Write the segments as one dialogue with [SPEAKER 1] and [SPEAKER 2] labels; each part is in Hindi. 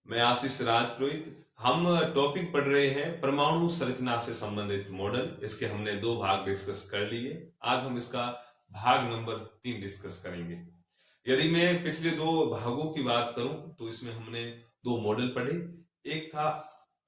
[SPEAKER 1] मैं आशीष राजपुरोहित। हम टॉपिक पढ़ रहे हैं परमाणु संरचना से संबंधित मॉडल। इसके हमने 2 भाग डिस्कस कर लिए। आज हम इसका भाग नंबर 3 डिस्कस करेंगे। यदि मैं पिछले 2 भागों की बात करूं तो इसमें हमने 2 मॉडल पढ़े। एक था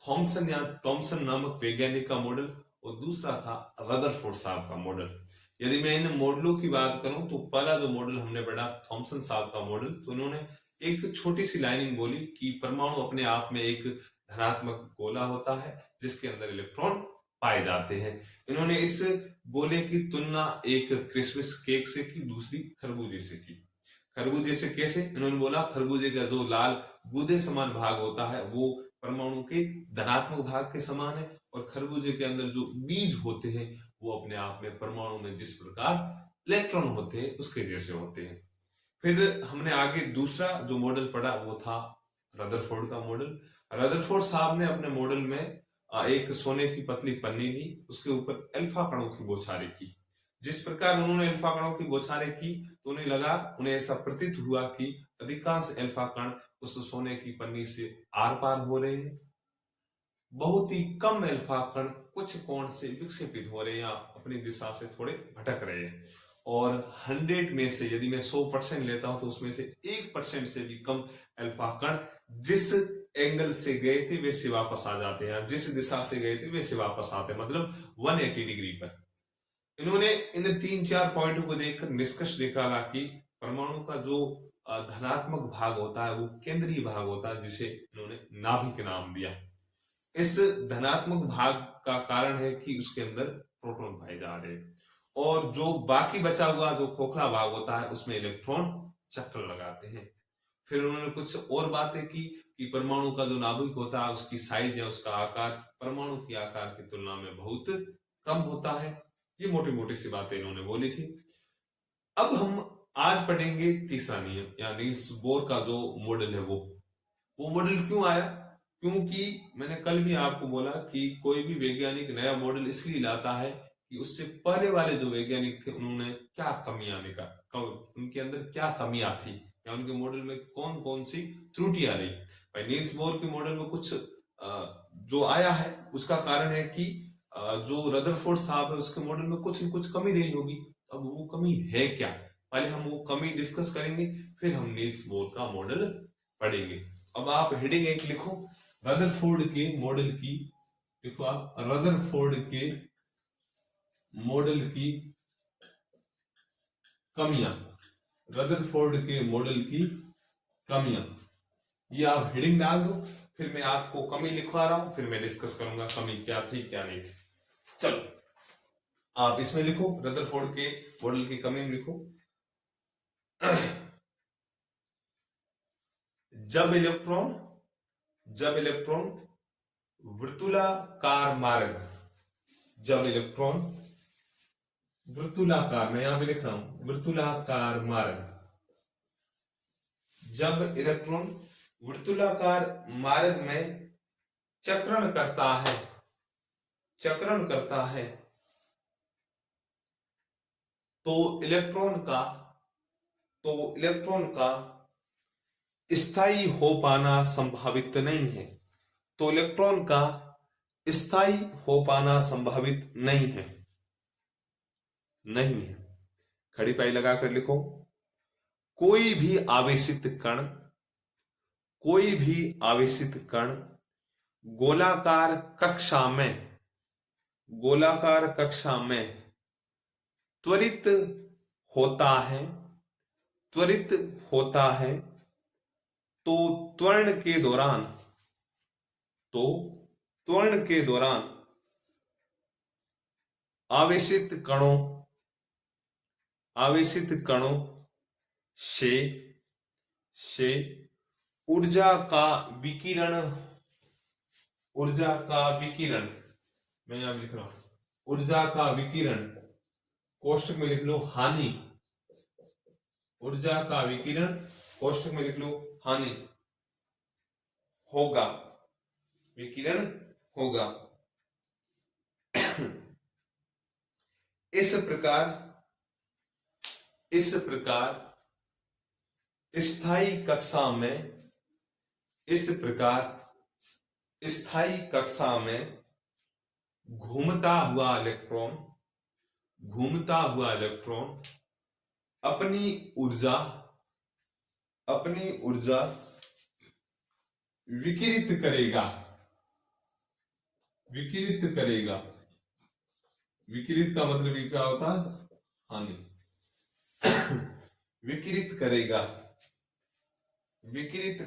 [SPEAKER 1] थॉमसन या टॉमसन नामक वैज्ञानिक का मॉडल और दूसरा था रदरफोर्ड साहब का मॉडल। यदि मैं इन मॉडलों की बात करूं तो पहला जो मॉडल हमने पढ़ा थॉमसन साहब का मॉडल, तो उन्होंने एक छोटी सी लाइनिंग बोली कि परमाणु अपने आप में एक धनात्मक गोला होता है जिसके अंदर इलेक्ट्रॉन पाए जाते हैं। इन्होंने इस गोले की तुलना एक क्रिसमस केक से की, दूसरी खरबूजे से की। खरबूजे से कैसे? इन्होंने बोला खरबूजे का जो लाल गूदे समान भाग होता है वो परमाणु के धनात्मक भाग के समान है, और खरबूजे के अंदर जो बीज होते हैं वो अपने आप में परमाणु में जिस प्रकार इलेक्ट्रॉन होते हैं उसके जैसे होते हैं। फिर हमने आगे दूसरा जो मॉडल पढ़ा वो था रदरफोर्ड का मॉडल। रदरफोर्ड साहब ने अपने मॉडल में एक सोने की पतली पन्नी ली, उसके ऊपर अल्फा कणों की बौछारें की। जिस प्रकार उन्होंने अल्फा कणों की बौछारें की तो उन्हें ऐसा प्रतीत हुआ कि अधिकांश अल्फा कण उस सोने की पन्नी से आर पार हो रहे हैं। बहुत ही कम अल्फा कण कुछ कोण से विक्षेपित हो रहे हैं या अपनी दिशा से थोड़े भटक रहे हैं। और 100 में से यदि मैं 100% लेता हूं तो उसमें से 1% से भी कम अल्फा कण जिस एंगल से गए थे वैसे वापस आ जाते हैं, जिस दिशा से गए थे वैसे वापस आते हैं, मतलब 180 डिग्री पर। इन्होंने इन 3-4 पॉइंटों को देखकर निष्कर्ष निकाला कि परमाणु का जो धनात्मक भाग होता है वो केंद्रीय भाग होता है, जिसे इन्होंने नाभिक नाम दिया। इस धनात्मक भाग का कारण है कि उसके अंदर प्रोटॉन पाए जा रहे हैं, और जो बाकी बचा हुआ जो खोखला भाग होता है उसमें इलेक्ट्रॉन चक्कर लगाते हैं। फिर उन्होंने कुछ और बातें की कि परमाणु का जो नाभिक होता है उसकी साइज या उसका आकार परमाणु के आकार की तुलना में बहुत कम होता है। ये मोटी मोटी सी बातें इन्होंने बोली थी। अब हम आज पढ़ेंगे तीसरा नियम या नील्स बोर का जो मॉडल है वो मॉडल क्यों आया? क्योंकि मैंने कल भी आपको बोला कि कोई भी वैज्ञानिक नया मॉडल इसलिए लाता है कि उससे पहले वाले जो वैज्ञानिक थे उन्होंने क्या कमियां उनके अंदर क्या कमियां थी या उनके मॉडल में कौन कौन सी त्रुटियां रही। भाई नील्स बोर के मॉडल में कुछ जो आया है उसका कारण है कि जो रदरफोर्ड साहब है उसके मॉडल में कुछ न कुछ कमी रही होगी। अब वो कमी है क्या, पहले हम वो कमी डिस्कस करेंगे, फिर हम नील्स बोर का मॉडल पढ़ेंगे। अब आप हेडिंग एक लिखो, रदरफोर्ड के मॉडल की। लिखो आप रदरफोर्ड के मॉडल की कमियां। रदरफोर्ड के मॉडल की कमियां, ये आप हेडिंग डाल दो। फिर मैं आपको कमी लिखवा रहा हूं, फिर मैं डिस्कस करूंगा कमी क्या थी क्या नहीं थी। चलो आप इसमें लिखो, रदरफोर्ड के मॉडल की कमी में लिखो। जब इलेक्ट्रॉन वृत्तुलाकार मार्ग, जब इलेक्ट्रॉन वृत्तुलाकार, मैं यहां पे लिख रहा हूं वृत्तुलाकार मार्ग, जब इलेक्ट्रॉन वृत्तुलाकार मार्ग में चक्रण करता है, चक्रण करता है तो इलेक्ट्रॉन का स्थायी हो पाना संभावित नहीं है। तो इलेक्ट्रॉन का स्थायी हो पाना संभावित नहीं है, नहीं है। खड़ी पाई लगाकर लिखो, कोई भी आवेशित कण, कोई भी आवेशित कण गोलाकार कक्षा में, गोलाकार कक्षा में त्वरित होता है, त्वरित होता है तो त्वरण के दौरान, तो त्वरण के दौरान आवेशित कणों, आवेशित कणों से ऊर्जा का विकिरण, ऊर्जा का विकिरण, मैं यहां लिख रहा हूं ऊर्जा का विकिरण, कोष्टक में लिख लो हानि, ऊर्जा का विकिरण कोष्टक में लिख लो हानि होगा, विकिरण होगा। इस प्रकार स्थायी कक्षा में इस प्रकार स्थायी कक्षा में घूमता हुआ इलेक्ट्रॉन अपनी ऊर्जा विकिरित करेगा। विकिरित का मतलब ये क्या होता है? हानि। विकिरित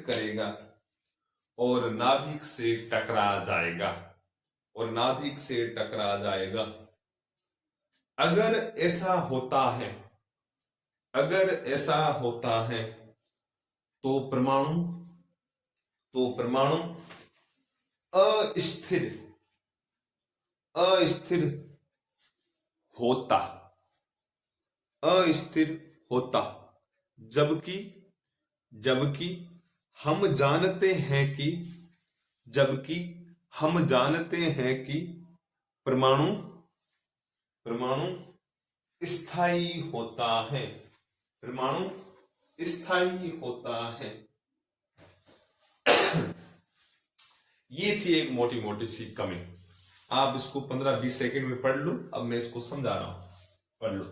[SPEAKER 1] करेगा और नाभिक से टकरा जाएगा। अगर ऐसा होता है तो परमाणु अस्थिर होता, जबकि हम जानते हैं कि परमाणु स्थायी होता है। ये थी एक मोटी सी कमी। आप इसको 15-20 सेकंड में पढ़ लो। अब मैं इसको समझा रहा हूं, पढ़ लो।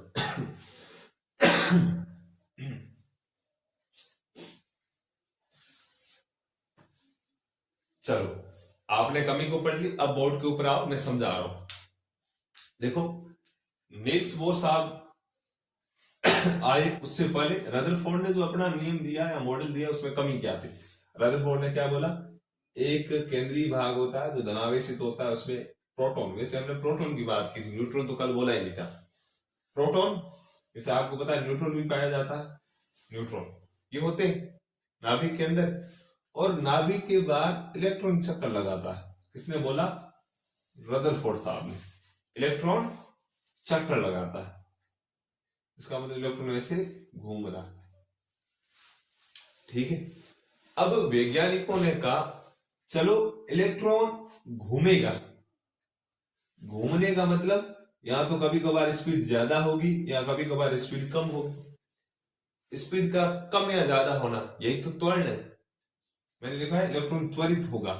[SPEAKER 1] चलो, आपने कमी को पढ़ ली, अब बोर्ड के ऊपर आओ, मैं समझा रहा हूं। देखो, नील्स बोर साहब आए उससे पहले रदरफोर्ड ने जो अपना नियम दिया या मॉडल दिया, उसमें कमी क्या थी? रदरफोर्ड ने क्या बोला? एक केंद्रीय भाग होता है जो धनावेशित होता है, उसमें प्रोटॉन, वैसे हमने प्रोटॉन की बात की थी, न्यूट्रॉन तो कल बोला ही नहीं था। प्रोटॉन, जैसे आपको पता है न्यूट्रॉन भी पाया जाता है। न्यूट्रॉन ये होते हैं नाभिक के अंदर, और नाभिक के बाद इलेक्ट्रॉन चक्कर लगाता है। किसने बोला? रदरफोर्ड साहब ने। इलेक्ट्रॉन चक्कर लगाता है, इसका मतलब इलेक्ट्रॉन ऐसे घूम रहा है। ठीक है। अब वैज्ञानिकों ने कहा चलो इलेक्ट्रॉन घूमेगा। घूमने का मतलब या तो कभी कभार स्पीड ज्यादा होगी या कभी कभार स्पीड कम होगी। स्पीड का कम या ज्यादा होना यही तो त्वरण है। मैंने लिखा है इलेक्ट्रॉन त्वरित होगा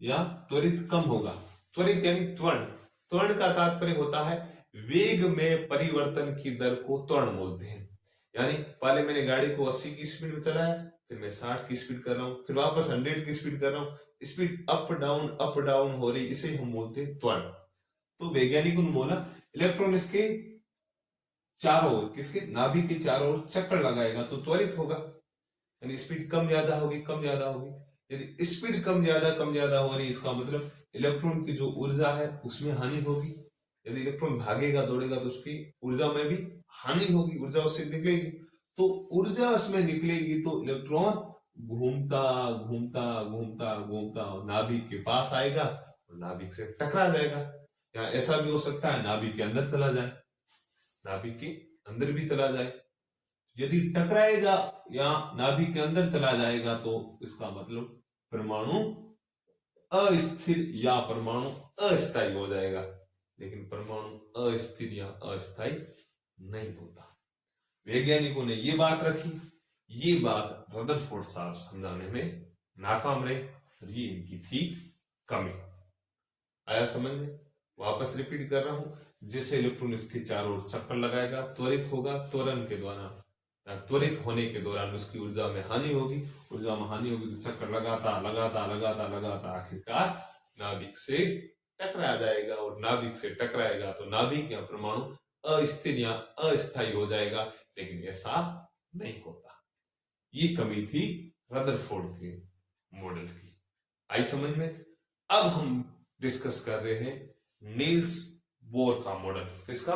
[SPEAKER 1] या त्वरित कम होगा। त्वरित यानी त्वरण। त्वरण का तात्पर्य होता है वेग में परिवर्तन की दर को त्वरण बोलते हैं। यानी पहले मैंने गाड़ी को 80 की स्पीड में चलाया, फिर मैं 60 की स्पीड कर रहा हूं, फिर वापस 100 की स्पीड कर रहा हूं, स्पीड अप डाउन हो रही, इसे हम बोलते हैं त्वरण। तो वैज्ञानिकों ने बोला इलेक्ट्रॉन इसके चारों ओर, किसके? नाभिक के चारों ओर चक्कर लगाएगा तो त्वरित होगा, यानी स्पीड कम ज्यादा होगी। यदि स्पीड कम ज्यादा हो रही, इसका मतलब इलेक्ट्रॉन की जो ऊर्जा है उसमें हानि होगी। यदि इलेक्ट्रॉन भागेगा दौड़ेगा तो उसकी ऊर्जा में भी हानि होगी, ऊर्जा उससे निकलेगी। तो ऊर्जा उसमें निकलेगी तो इलेक्ट्रॉन घूमता नाभिक के पास आएगा और नाभिक से टकरा जाएगा। या ऐसा भी हो सकता है नाभिक के अंदर चला जाए, नाभिक के अंदर भी चला जाए। यदि टकराएगा या नाभिक के अंदर चला जाएगा तो इसका मतलब परमाणु अस्थिर या परमाणु अस्थायी हो जाएगा। लेकिन परमाणु अस्थिर या अस्थायी नहीं होता। वैज्ञानिकों ने ये बात रखी, ये बात रदरफोर्ड साहब समझाने में नाकाम रहे, और ये इनकी थी कमी। आया समझ में? वापस रिपीट कर रहा हूं, जैसे इलेक्ट्रॉन इसके चारों ओर चक्कर लगाएगा त्वरित होगा, त्वरण के द्वारा त्वरित होने के दौरान उसकी ऊर्जा में हानि होगी, तो चक्कर लगाता आखिरकार नाभिक से टकरा जाएगा, और नाभिक से टकराएगा तो नाभिक या परमाणु अस्थिर या अस्थायी हो जाएगा। लेकिन ऐसा नहीं होता। ये कमी थी रदरफोर्ड के मॉडल की। आई समझ में? अब हम डिस्कस कर रहे हैं नील्स बोर का मॉडल। किसका?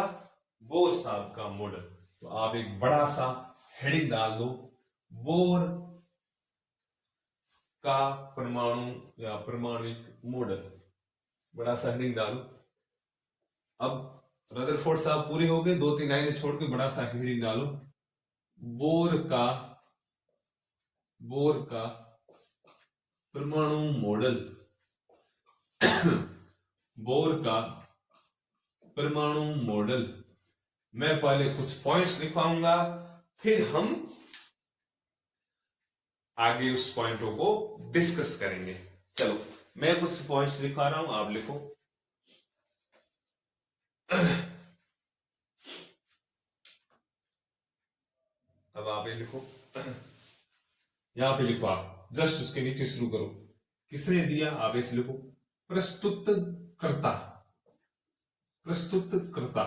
[SPEAKER 1] बोर साहब का मॉडल। तो आप एक बड़ा सा हेडिंग डाल दो, बोर का परमाणु या परमाणुिक मॉडल। बड़ा सा हेडिंग डालो। अब रदरफोर्ड साहब पूरे हो गए, 2-3 लाइनें छोड़ के बड़ा सा हेडिंग डालो, बोर का परमाणु मॉडल। बोर का परमाणु मॉडल। मैं पहले कुछ पॉइंट्स लिखवाऊंगा, फिर हम आगे उस पॉइंटों को डिस्कस करेंगे। चलो मैं कुछ पॉइंट्स लिखा रहा हूं, आप लिखो। अब आप ये लिखो, यहां पे लिखो, आप जस्ट उसके नीचे शुरू करो। किसने दिया, आप ऐसे लिखो, प्रस्तुत करता, प्रस्तुत करता,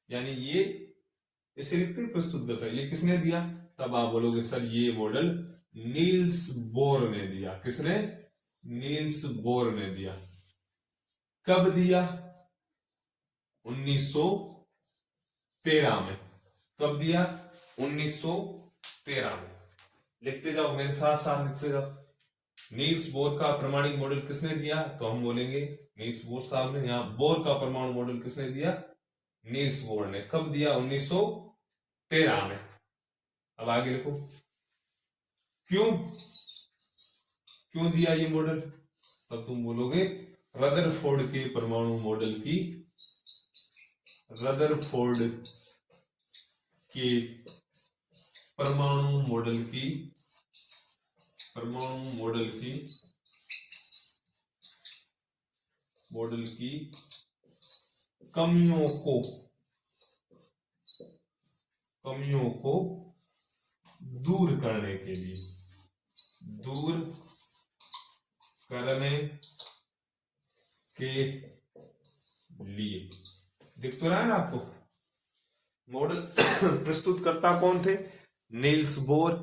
[SPEAKER 1] यानी ये ऐसे लिखते प्रस्तुत करता, ये किसने दिया, तब आप बोलोगे सर ये मॉडल नील्स बोर ने दिया। किसने, नील्स बोर ने दिया। कब दिया, 1913 में। कब दिया, 1913 में। लिखते जाओ मेरे साथ साथ लिखते जाओ। नील्स बोर का प्रमाणिक मॉडल किसने दिया, तो हम बोलेंगे नील्स बोर साहब ने। यहां बोर का परमाणु मॉडल किसने दिया, नील्स बोर ने। कब दिया, 1913 में। अब आगे लिखो, क्यों, क्यों दिया ये मॉडल, तब तुम बोलोगे रदरफोर्ड के परमाणु मॉडल की, रदरफोर्ड के परमाणु मॉडल की, परमाणु मॉडल की, मॉडल की कमियों को, कमियों को दूर करने के लिए, दूर करने के लिए। दिख तो रहा है ना आपको, मॉडल प्रस्तुतकर्ता कौन थे, नील्स बोर।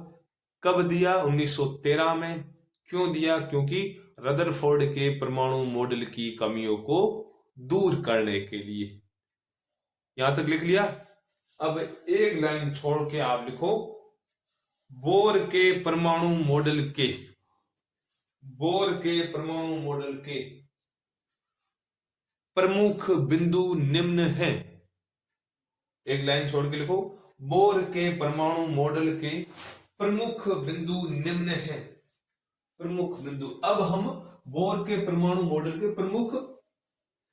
[SPEAKER 1] कब दिया, 1913 में। क्यों दिया, क्योंकि रदरफोर्ड के परमाणु मॉडल की कमियों को दूर करने के लिए। यहां तक लिख लिया। अब एक लाइन छोड़ के आप लिखो, बोर के परमाणु मॉडल के, बोर के परमाणु मॉडल के प्रमुख बिंदु निम्न हैं। एक लाइन छोड़ के लिखो, बोर के परमाणु मॉडल के प्रमुख बिंदु निम्न हैं। प्रमुख बिंदु, अब हम बोर के परमाणु मॉडल के प्रमुख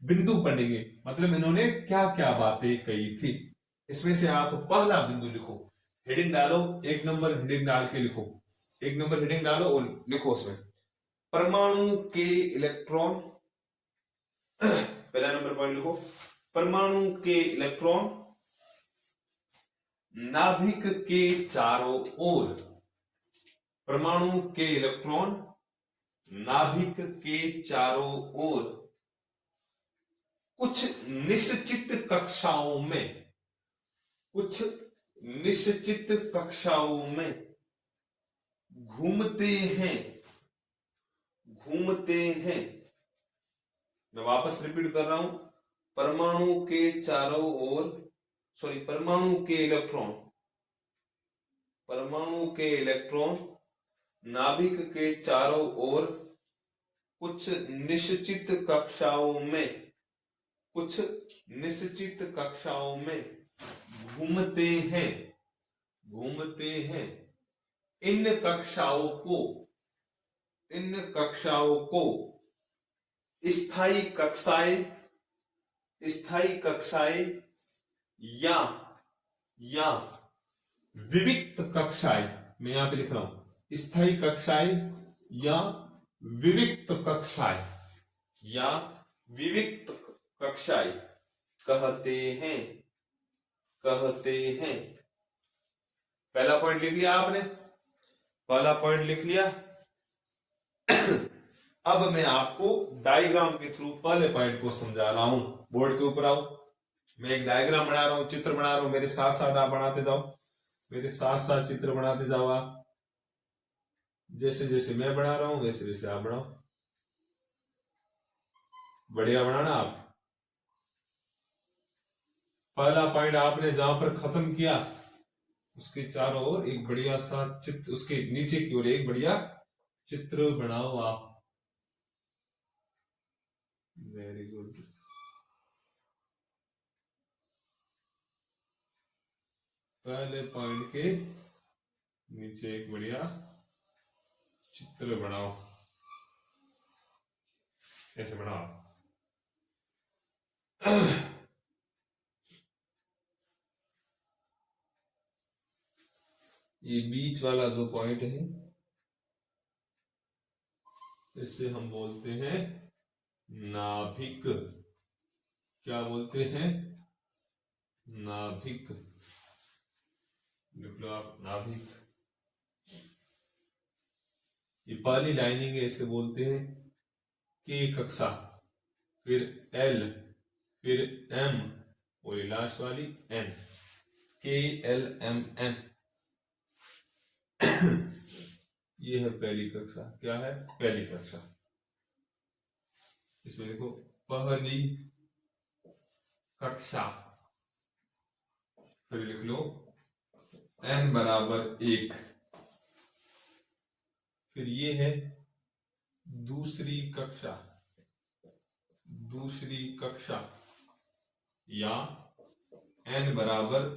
[SPEAKER 1] बिंदु पढ़ेंगे, मतलब इन्होंने क्या क्या बातें कही थी। इसमें से आप पहला बिंदु लिखो, हेडिंग डालो, एक नंबर हेडिंग डाल के लिखो, एक नंबर हेडिंग डालो और लिखो उसमें परमाणु के इलेक्ट्रॉन। पहला नंबर पॉइंट लिखो, परमाणु के इलेक्ट्रॉन नाभिक के चारों ओर। परमाणु के इलेक्ट्रॉन नाभिक के चारों ओर कुछ निश्चित कक्षाओं में, कुछ निश्चित कक्षाओं में घूमते हैं, घूमते हैं। मैं वापस रिपीट कर रहा हूं, परमाणु के चारों ओर, सॉरी, परमाणु के इलेक्ट्रॉन, परमाणु के इलेक्ट्रॉन नाभिक के चारों ओर कुछ निश्चित कक्षाओं में, कुछ निश्चित कक्षाओं में घूमते हैं, घूमते हैं। इन कक्षाओं को, इन कक्षाओं को स्थायी कक्षाएं, स्थायी कक्षाएं या विविक्त कक्षाएं, मैं यहां पे लिख रहा हूं, स्थायी कक्षाएं या विविक्त कक्षाएं, या विविक्त कक्षाएं कहते हैं, कहते हैं। पहला पॉइंट लिख लिया आपने, पहला पॉइंट लिख लिया। अब मैं आपको डायग्राम के थ्रू पहले पॉइंट को समझा रहा हूं। बोर्ड के ऊपर आओ, मैं एक डायग्राम बना रहा हूं, चित्र बना रहा हूं, मेरे साथ साथ आप बनाते जाओ, मेरे साथ साथ चित्र बनाते जाओ आप। जैसे जैसे मैं बना रहा हूं वैसे वैसे आप बनाओ, बढ़िया बनाना आप। पहला पॉइंट आपने जहां पर खत्म किया उसके चारों ओर एक बढ़िया सा चित्र, उसके नीचे की ओर एक बढ़िया चित्र बनाओ आप। Very good. पहले पॉइंट के नीचे एक बढ़िया चित्र बनाओ, ऐसे बनाओ। ये बीच वाला जो पॉइंट है इसे हम बोलते हैं नाभिक। क्या बोलते हैं? नाभिक। लिख लो आप, नाभिक। ये पहली लाइनिंग है, इसे बोलते हैं के कक्षा, फिर एल, फिर एम और ये लास्ट वाली एन। के एल एम एन। ये है पहली कक्षा। क्या है? पहली कक्षा। इसमें देखो, पहली कक्षा, फिर लिख लो n बराबर 1। फिर ये है दूसरी कक्षा, दूसरी कक्षा, या n बराबर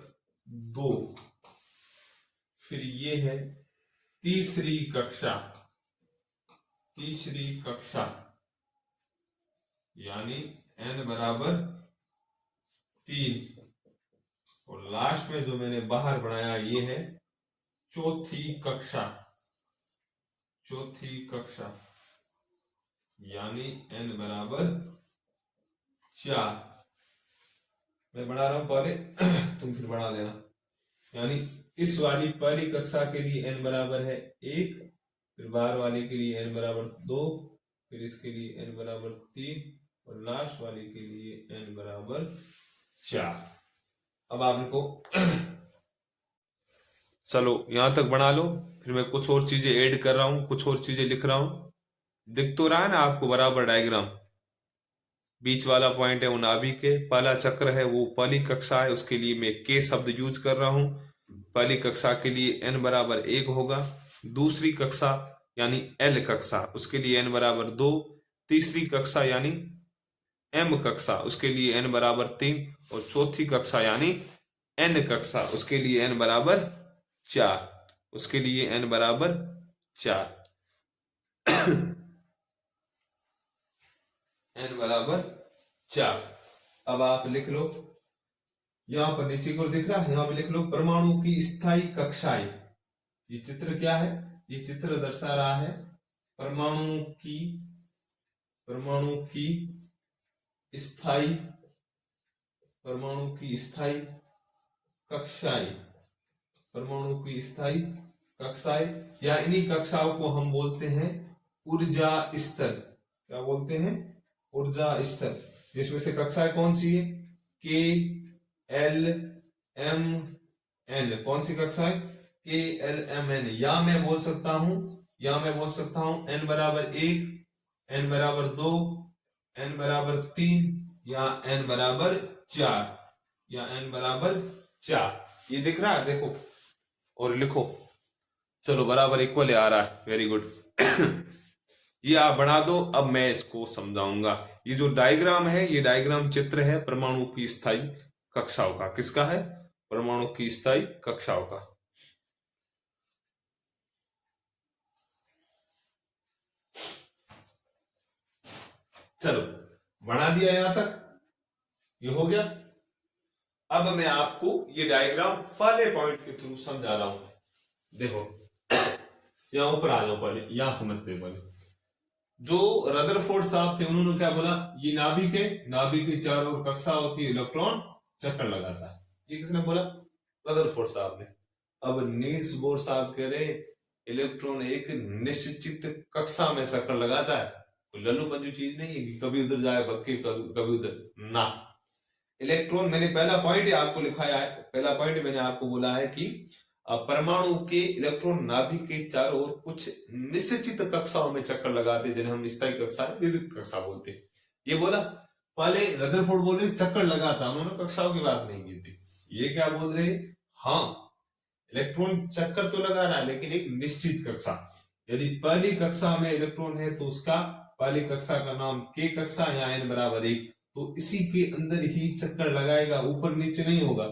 [SPEAKER 1] 2। फिर ये है तीसरी कक्षा, तीसरी कक्षा, यानी n बराबर 3। और लास्ट में जो मैंने बाहर बनाया ये है चौथी कक्षा, चौथी कक्षा, यानी n बराबर 4। मैं बना रहा हूं पहले, तुम फिर बना लेना। यानी इस वाली पहली कक्षा के लिए n बराबर है 1, फिर बाहर वाले के लिए n बराबर 2, फिर इसके लिए n बराबर 3 और लास्ट वाले के लिए n बराबर 4। अब आप इनको चलो यहां तक बना लो, फिर मैं कुछ और चीजें ऐड कर रहा हूं, कुछ और चीजें लिख रहा हूं। दिख तो रहा है ना आपको बराबर डायग्राम? बीच वाला पॉइंट है वो नाभिक है, पहला चक्र है वो पहली कक्षा है, उसके लिए मैं के शब्द यूज कर रहा हूं। पहली कक्षा के लिए n बराबर 1 होगा। दूसरी कक्षा यानी L कक्षा, उसके लिए n बराबर 2। तीसरी कक्षा यानी M कक्षा, उसके लिए n बराबर 3। और चौथी कक्षा यानी N कक्षा, उसके लिए n बराबर 4, उसके लिए n बराबर 4। n बराबर 4। अब आप लिख लो, यहां पर नीचे को दिख रहा है, यहां पर लिख लो परमाणु की स्थायी कक्षाएं। ये चित्र क्या है? ये चित्र दर्शा रहा है परमाणु की स्थायी, परमाणु की स्थायी कक्षाएं, परमाणु की स्थायी कक्षाएं, या इन्हीं कक्षाओं को हम बोलते हैं ऊर्जा स्तर। क्या बोलते हैं? ऊर्जा स्तर। जिसमें से कक्षाएं कौन सी है? के एल एम एन। कौन सी कक्षाएं? के एल एम एन। या मैं बोल सकता हूं n बराबर 1, n बराबर 2, n बराबर 3, या n बराबर 4, या n बराबर 4। ये दिख रहा है? देखो और लिखो। चलो बराबर इक्वल आ रहा है, वेरी गुड। ये आप बना दो, अब मैं इसको समझाऊंगा। ये जो डायग्राम है, ये डायग्राम चित्र है परमाणु की स्थायी कक्षाओं का। किसका है? परमाणु की स्थायी कक्षाओं का। चलो बना दिया यहां तक, ये हो गया। अब मैं आपको ये डायग्राम पहले पॉइंट के थ्रू समझा रहा हूं। देखो यहां ऊपर आ जाओ, पहले यहां समझते पहले। जो रदरफोर्ड साहब थे उन्होंने क्या बोला? ये नाभिक है, नाभिक के चारों ओर कक्षा होती है, इलेक्ट्रॉन चक्कर लगाता है। ये किसने बोला? रदरफोर्ड साहब ने। अब नील्स बोर साहब कह रहे इलेक्ट्रॉन एक निश्चित कक्षा में चक्कर लगाता है, कोई लल्लू पंजू चीज नहीं है कि कभी उधर जाए भग के कभी उधर ना। इलेक्ट्रॉन, मैंने पहला पॉइंट आपको लिखाया है, पहला पॉइंट मैंने आपको बोला है कि परमाणु के इलेक्ट्रॉन नाभिक के चारों ओर कुछ निश्चित कक्षाओं में चक्कर लगाते हैं, जिन्हें हम स्थायी कक्षा, विविध कक्षा बोलते हैं। ये बोला। पहले रदरफोर्ड बोल रहे चक्कर लगाता, उन्होंने कक्षाओं की बात नहीं की थी। ये क्या बोल रहे? हाँ, इलेक्ट्रॉन चक्कर तो लगा रहा है लेकिन एक निश्चित कक्षा। यदि पहली कक्षा में इलेक्ट्रॉन है तो उसका पहली कक्षा का नाम के कक्षा या n बराबर 1, तो इसी के अंदर ही चक्कर लगाएगा, ऊपर नीचे नहीं होगा।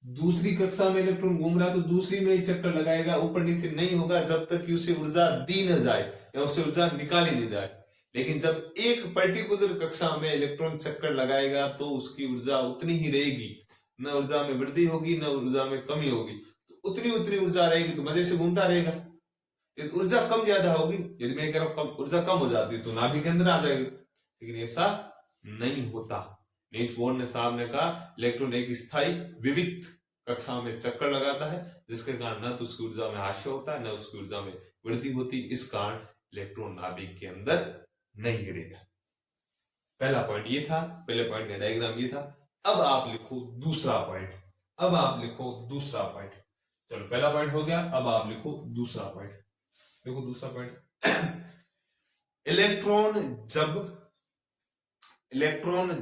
[SPEAKER 1] दूसरी कक्षा में इलेक्ट्रॉन घूम रहा है तो दूसरी में ही चक्कर लगाएगा, ऊपर नीचे नहीं होगा, जब तक कि उसे ऊर्जा दी न जाए या उसे ऊर्जा निकाली नहीं जाए। लेकिन जब एक पर्टिकुलर कक्षा में इलेक्ट्रॉन चक्कर लगाएगा तो उसकी ऊर्जा उतनी ही रहेगी, न ऊर्जा में वृद्धि होगी न ऊर्जा में कमी होगी। तो उतनी उतनी ऊर्जा रहेगी तो मजे से घूमता रहेगा। यदि ऊर्जा कम ज्यादा होगी, यदि मैं कह रहा हूं ऊर्जा कम हो जाती है तो नाभिक के अंदर आ जाएगी, लेकिन ऐसा नहीं होता। नील्स बोर साहब ने कहा इलेक्ट्रॉन एक स्थायी विविध कक्षा में चक्कर लगाता है, जिसके कारण न तो उसकी ऊर्जा में ह्रास होता है, न उसकी ऊर्जा में वृद्धि होती। इस कारण इलेक्ट्रॉन नाभिक के अंदर नहीं गिरेगा। पहला पॉइंट ये था, पहले पॉइंट का डायग्राम ये था। अब आप लिखो दूसरा पॉइंट, अब आप लिखो दूसरा पॉइंट। चलो पहला पॉइंट हो गया, अब आप लिखो दूसरा पॉइंट। देखो दूसरा पॉइंट, इलेक्ट्रॉन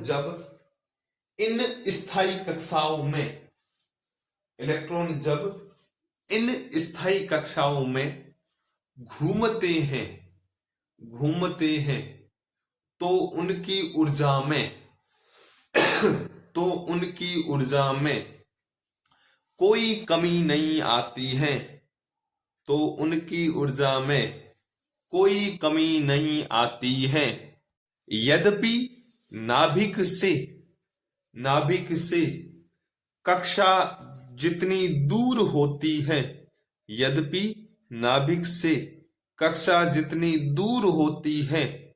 [SPEAKER 1] जब इन स्थायी कक्षाओं में, इलेक्ट्रॉन जब इन स्थायी कक्षाओं में घूमते हैं तो उनकी ऊर्जा में कोई कमी नहीं आती है, तो उनकी ऊर्जा में कोई कमी नहीं आती है। यद्यपि नाभिक से कक्षा जितनी दूर होती है, यद्यपि नाभिक से कक्षा जितनी दूर होती है,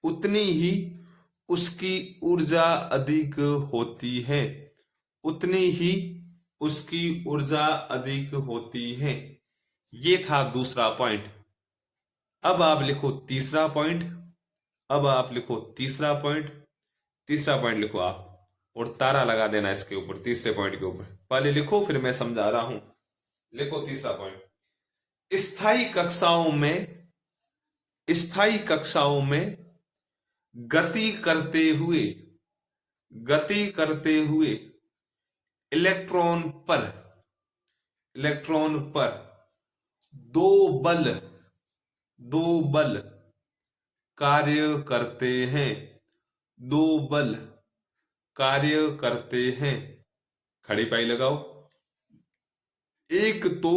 [SPEAKER 1] उतनी ही उसकी ऊर्जा अधिक होती है, उतनी ही उसकी ऊर्जा अधिक होती है। ये था दूसरा पॉइंट। अब आप लिखो तीसरा पॉइंट, अब आप लिखो तीसरा पॉइंट। तीसरा पॉइंट लिखो आप, और तारा लगा देना इसके ऊपर, तीसरे पॉइंट के ऊपर। पहले लिखो फिर मैं समझा रहा हूं। लिखो तीसरा पॉइंट, स्थायी कक्षाओं में गति करते हुए इलेक्ट्रॉन पर दो बल कार्य करते हैं। खड़ी पाई लगाओ। एक तो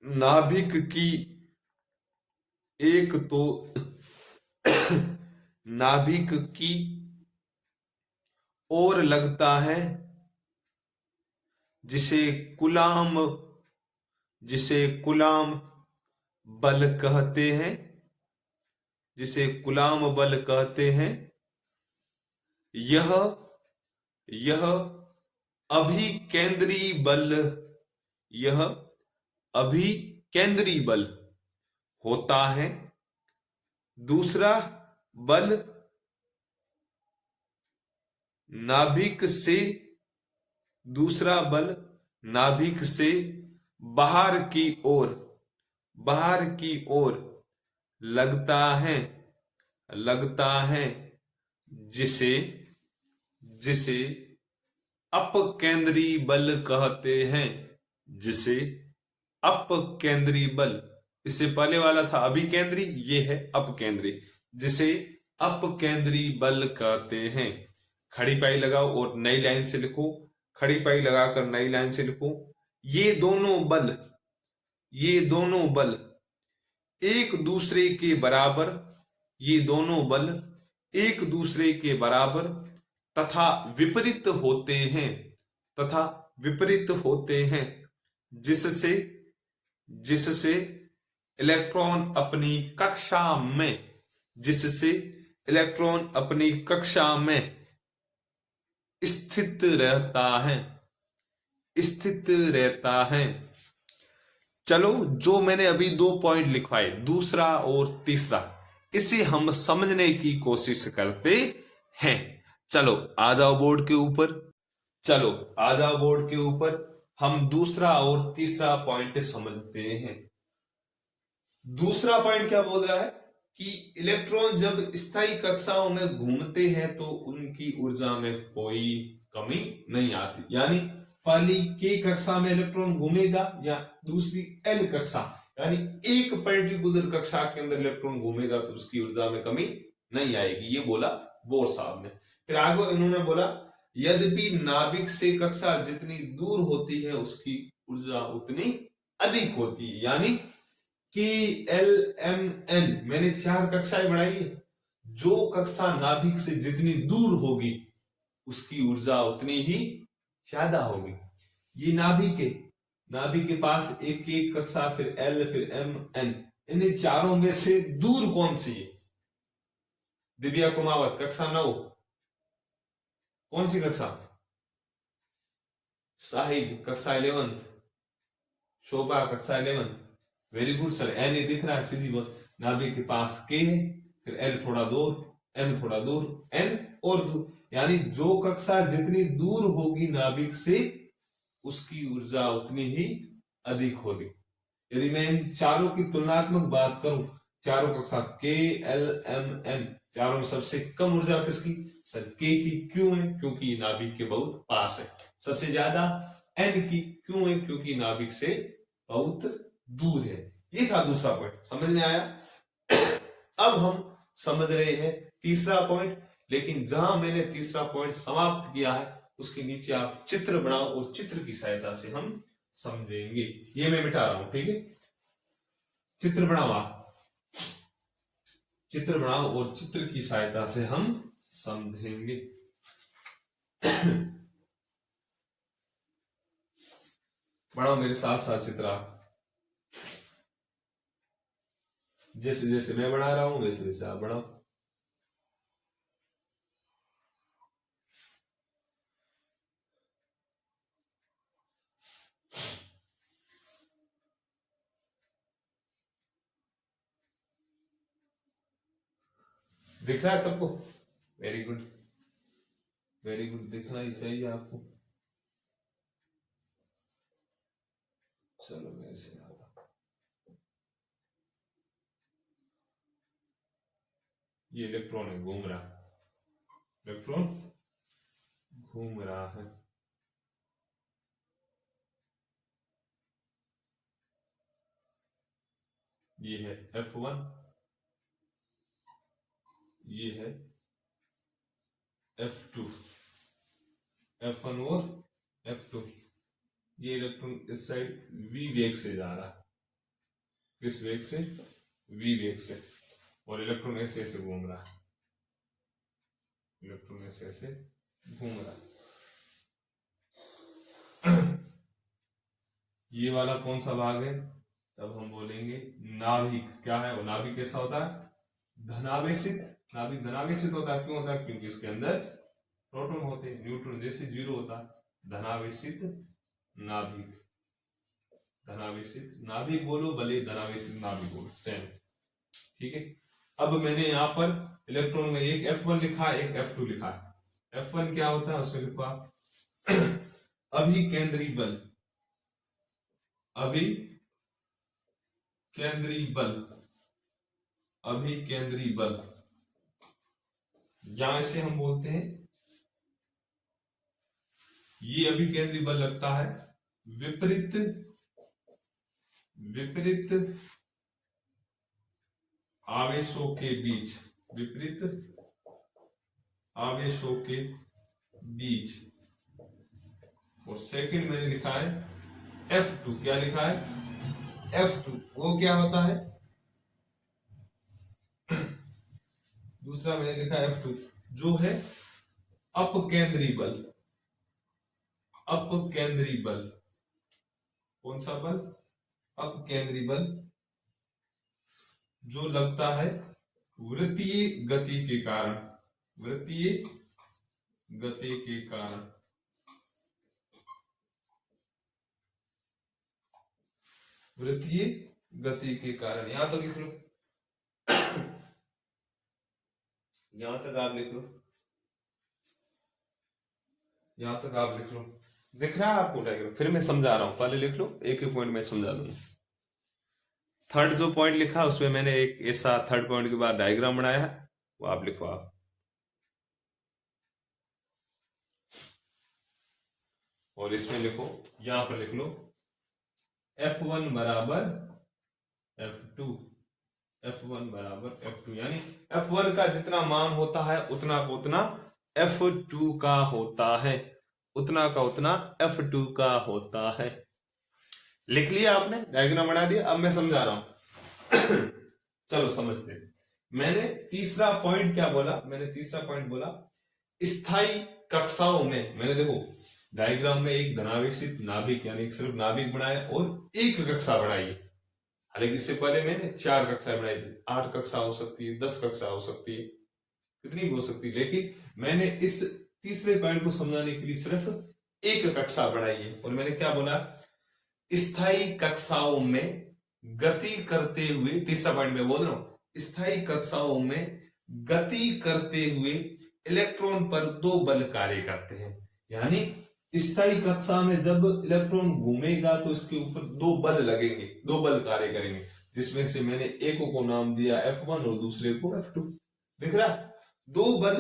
[SPEAKER 1] नाभिक की ओर लगता है, जिसे कुलाम बल कहते हैं। यह अभिकेंद्री बल होता है। दूसरा बल नाभिक से बाहर की ओर लगता है, जिसे अपकेंद्री बल कहते हैं। इससे पहले वाला था अभिकेंद्री, ये है अपकेंद्री, जिसे अपकेंद्री बल कहते हैं। खड़ी पाई लगाओ और नई लाइन से लिखो। खड़ी पाई लगाकर नई लाइन से लिखो। ये दोनों बल एक दूसरे के बराबर तथा विपरीत होते हैं, जिससे इलेक्ट्रॉन अपनी कक्षा में स्थित रहता है। चलो, जो मैंने अभी दो पॉइंट लिखवाए, दूसरा और तीसरा, इसे हम समझने की कोशिश करते हैं। चलो आ जाओ बोर्ड के ऊपर। हम दूसरा और तीसरा पॉइंट समझते हैं। दूसरा पॉइंट क्या बोल रहा है कि इलेक्ट्रॉन जब स्थायी कक्षाओं में घूमते हैं तो उनकी ऊर्जा में कोई कमी नहीं आती। यानी पहली के कक्षा में इलेक्ट्रॉन घूमेगा या दूसरी एल कक्षा, यानी एक पर्टिकुलर कक्षा के अंदर इलेक्ट्रॉन घूमेगा तो उसकी ऊर्जा में कमी नहीं आएगी। ये बोला बोर साहब ने। फिर आगे इन्होंने बोला यद्यपि नाभिक से कक्षा जितनी दूर होती है उसकी ऊर्जा उतनी अधिक होती है। यानी कि एल एम एन, मैंने 4 कक्षाएं बढ़ाई है। जो कक्षा नाभिक से जितनी दूर होगी उसकी ऊर्जा उतनी ही ज्यादा होगी। ये नाभिक के पास एक एक कक्षा, फिर एल, फिर एम, एन, इन चारों में से दूर कौन सी है? दिव्या कुमावत कक्षा 9, कौन सी कक्षा? साहिल कक्षा 11, शोभा कक्षा 11। Very good sir. एन ये दिख रहा है सीधी बात, नाभिक के पास के है, फिर एल थोड़ा दूर, एम थोड़ा दूर, एन और दूर, यानी जो कक्षा जितनी दूर होगी नाभिक से उसकी ऊर्जा उतनी ही अधिक होगी। यदि मैं इन चारों की तुलनात्मक बात करूं, चारों कक्षा के, एल, एम, एन, चारों में सबसे कम ऊर्जा किसकी? सर के की। क्यों है? क्योंकि नाभिक के बहुत पास है। सबसे ज्यादा एन की। क्यों है? क्योंकि नाभिक से बहुत दूर है। ये था दूसरा पॉइंट, समझ में आया? अब हम समझ रहे हैं तीसरा पॉइंट, लेकिन जहां मैंने तीसरा पॉइंट समाप्त किया है उसके नीचे आप चित्र बनाओ और चित्र की सहायता से हम समझेंगे। ये मैं मिटा रहा हूं, ठीक है? चित्र बनाओ, आप चित्र बनाओ और चित्र की सहायता से हम समझेंगे। बनाओ मेरे साथ साथ चित्र आप। जैसे जैसे मैं बना रहा हूं वैसे वैसे आप बनाओ। दिख रहा है सबको? वेरी गुड, वेरी गुड, दिखना ही चाहिए आपको। चलो मैं ऐसे आता, ये इलेक्ट्रॉन है, घूम रहा है, इलेक्ट्रॉन घूम रहा है। ये है F1, ये है F2, F1 और F2। ये इलेक्ट्रॉन इस साइड v वेग से जा रहा है। किस वेग से? v वेग से। और इलेक्ट्रॉन ऐसे ऐसे घूम रहा है, इलेक्ट्रॉन ऐसे ऐसे घूम रहा है। ये वाला कौन सा भाग है? तब हम बोलेंगे नाभिक। क्या है वो? नाभिक कैसा होता है? धनावेशित। नाभिक धनावेशित होता है। क्यों होता है? क्योंकि इसके अंदर प्रोटॉन होते हैं, न्यूट्रॉन जैसे जीरो होता है। धनावेशित नाभिक, धनावेशित नाभिक बोलो, भले धनावेशित नाभिक बोलो, सेम, ठीक है? अब मैंने यहां पर इलेक्ट्रॉन में एक F1 लिखा है, एक F2 लिखा है। F1 क्या होता है उसमें लिखो आप अभिकेंद्री बल, अभिकेंद्री बल, अभिकेंद्री बल, यहां से हम बोलते हैं ये अभिकेंद्री बल लगता है विपरीत आवेशों के बीच, विपरीत आवेशों के बीच। और सेकंड मैंने लिखा है F2। क्या लिखा है? F2। वो क्या होता है? दूसरा मैंने लिखा है F2, जो है अपकेंद्री बल। अपकेंद्री बल, कौन सा बल? अपकेंद्री बल, जो लगता है वृत्तीय गति के कारण, वृत्तीय गति के कारण, वृत्तीय गति के कारण। यहां तक लिख लो, यहां तक आप लिख लो, यहां तक आप लिख लो। दिख रहा है आपको डायग्राम? फिर मैं समझा रहा हूं, पहले लिख लो, एक एक पॉइंट में समझा दूंगा। थर्ड जो पॉइंट लिखा उसमें मैंने एक ऐसा थर्ड पॉइंट के बाद डायग्राम बनाया है, वो आप लिखो आप। और इसमें लिखो, यहां पर लिख लो F1 बराबर F2, F1 बराबर F2, यानी F1 का जितना मान होता है उतना का उतना F2 का होता है, उतना का उतना F2 का होता है। लिख लिया आपने? डायग्राम बना दिया? अब मैं समझा रहा हूं। चलो समझते हैं। मैंने तीसरा पॉइंट क्या बोला, मैंने तीसरा पॉइंट बोला स्थायी कक्षाओं में। मैंने देखो डायग्राम में एक धनावेशित नाभिक यानी सिर्फ नाभिक बनाया और एक कक्षा बनाई है। हालांकि इससे पहले मैंने 4 कक्षाएं बनाई थी, 8 कक्षा हो सकती है, 10 कक्षा हो सकती है, कितनी भी हो सकती है, लेकिन मैंने इस तीसरे पॉइंट को समझाने के लिए सिर्फ एक कक्षा बढ़ाई है। और मैंने क्या बोला, स्थायी कक्षाओं में गति करते हुए, तीसरा पॉइंट में बोल रहा हूं, स्थायी कक्षाओं में गति करते हुए इलेक्ट्रॉन पर 2 बल कार्य करते हैं। यानी स्थायी कक्षा में जब इलेक्ट्रॉन घूमेगा तो इसके ऊपर 2 बल लगेंगे, 2 बल कार्य करेंगे, जिसमें से मैंने एक को नाम दिया F1 और दूसरे को F2। दिख रहा, 2 बल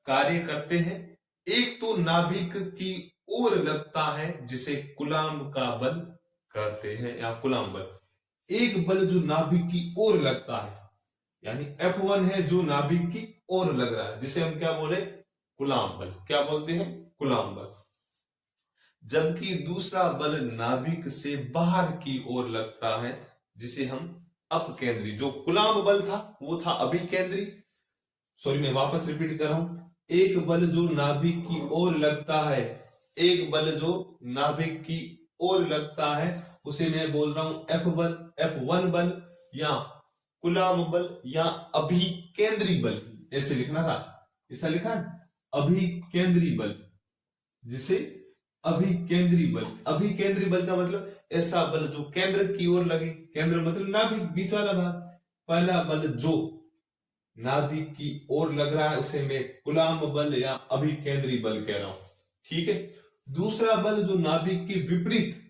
[SPEAKER 1] कार्य करते हैं। एक तो नाभिक की ओर लगता है जिसे कूलाम्ब का बल कहते हैं या कूलाम्ब बल। एक बल जो नाभिक की ओर लगता है यानी F1 है जो नाभिक की ओर लग रहा है, जिसे हम क्या बोले, कूलाम्ब बल। क्या बोलते हैं, कूलाम्ब बल। जबकि दूसरा बल नाभिक से बाहर की ओर लगता है जिसे हम अपकेंद्री, जो कूलाम्ब बल था वो था अभिकेंद्री। सॉरी मैं वापस रिपीट कर रहा हूं, एक बल जो नाभिक की ओर लगता है, एक बल जो नाभिक की ओर लगता है उसे मैं बोल रहा हूं F1 बल या कूलाम्ब बल या अभिकेंद्री बल। ऐसे लिखना था, ऐसा लिखा है, अभिकेंद्री बल, जिसे अभिकेंद्री बल। अभिकेंद्री बल का मतलब ऐसा बल जो केंद्र की ओर लगे, केंद्र मतलब नाभिक, बीच वाला भाग। पहला बल जो नाभिक की ओर लग रहा है उसे मैं कूलाम्ब बल या अभिकेंद्री बल कह रहा हूं, ठीक है। दूसरा बल जो नाभिक के विपरीत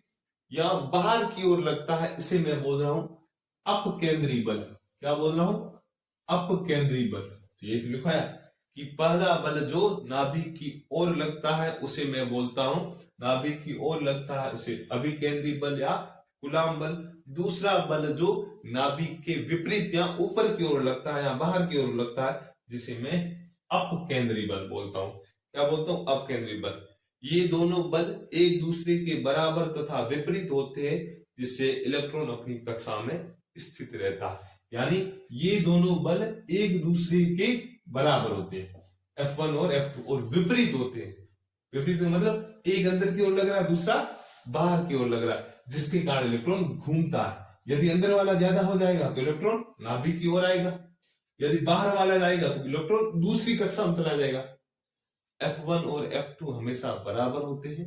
[SPEAKER 1] या बाहर की ओर लगता है इसे मैं बोल रहा हूं अपकेंद्री बल। क्या बोल रहा हूं, अपकेंद्री बल। तो ये तो लिखा है कि पहला बल जो नाभिक की ओर लगता है उसे मैं बोलता हूं, नाभिक की ओर लगता है उसे अभिकेंद्री बल या कूलाम्ब बल। दूसरा बल जो नाभिक के विपरीत या ऊपर की ओर लगता है या बाहर की ओर लगता है जिसे मैं अपकेंद्री बल बोलता हूं। क्या बोलता हूं, अपकेंद्री बल। ये दोनों बल एक दूसरे के बराबर तथा विपरीत होते हैं जिससे इलेक्ट्रॉन अपनी कक्षा में स्थित रहता है। यानी ये दोनों बल एक दूसरे के बराबर होते हैं, F1 और F2, और विपरीत होते हैं। विपरीत मतलब एक अंदर की ओर लग रहा है, दूसरा बाहर की ओर लग रहा है, जिसके कारण इलेक्ट्रॉन घूमता है। यदि अंदर वाला ज्यादा हो जाएगा तो इलेक्ट्रॉन नाभिक की ओर आएगा, यदि बाहर वाला जाएगा तो इलेक्ट्रॉन दूसरी कक्षा में चला जाएगा। F1 और F2 हमेशा बराबर होते हैं।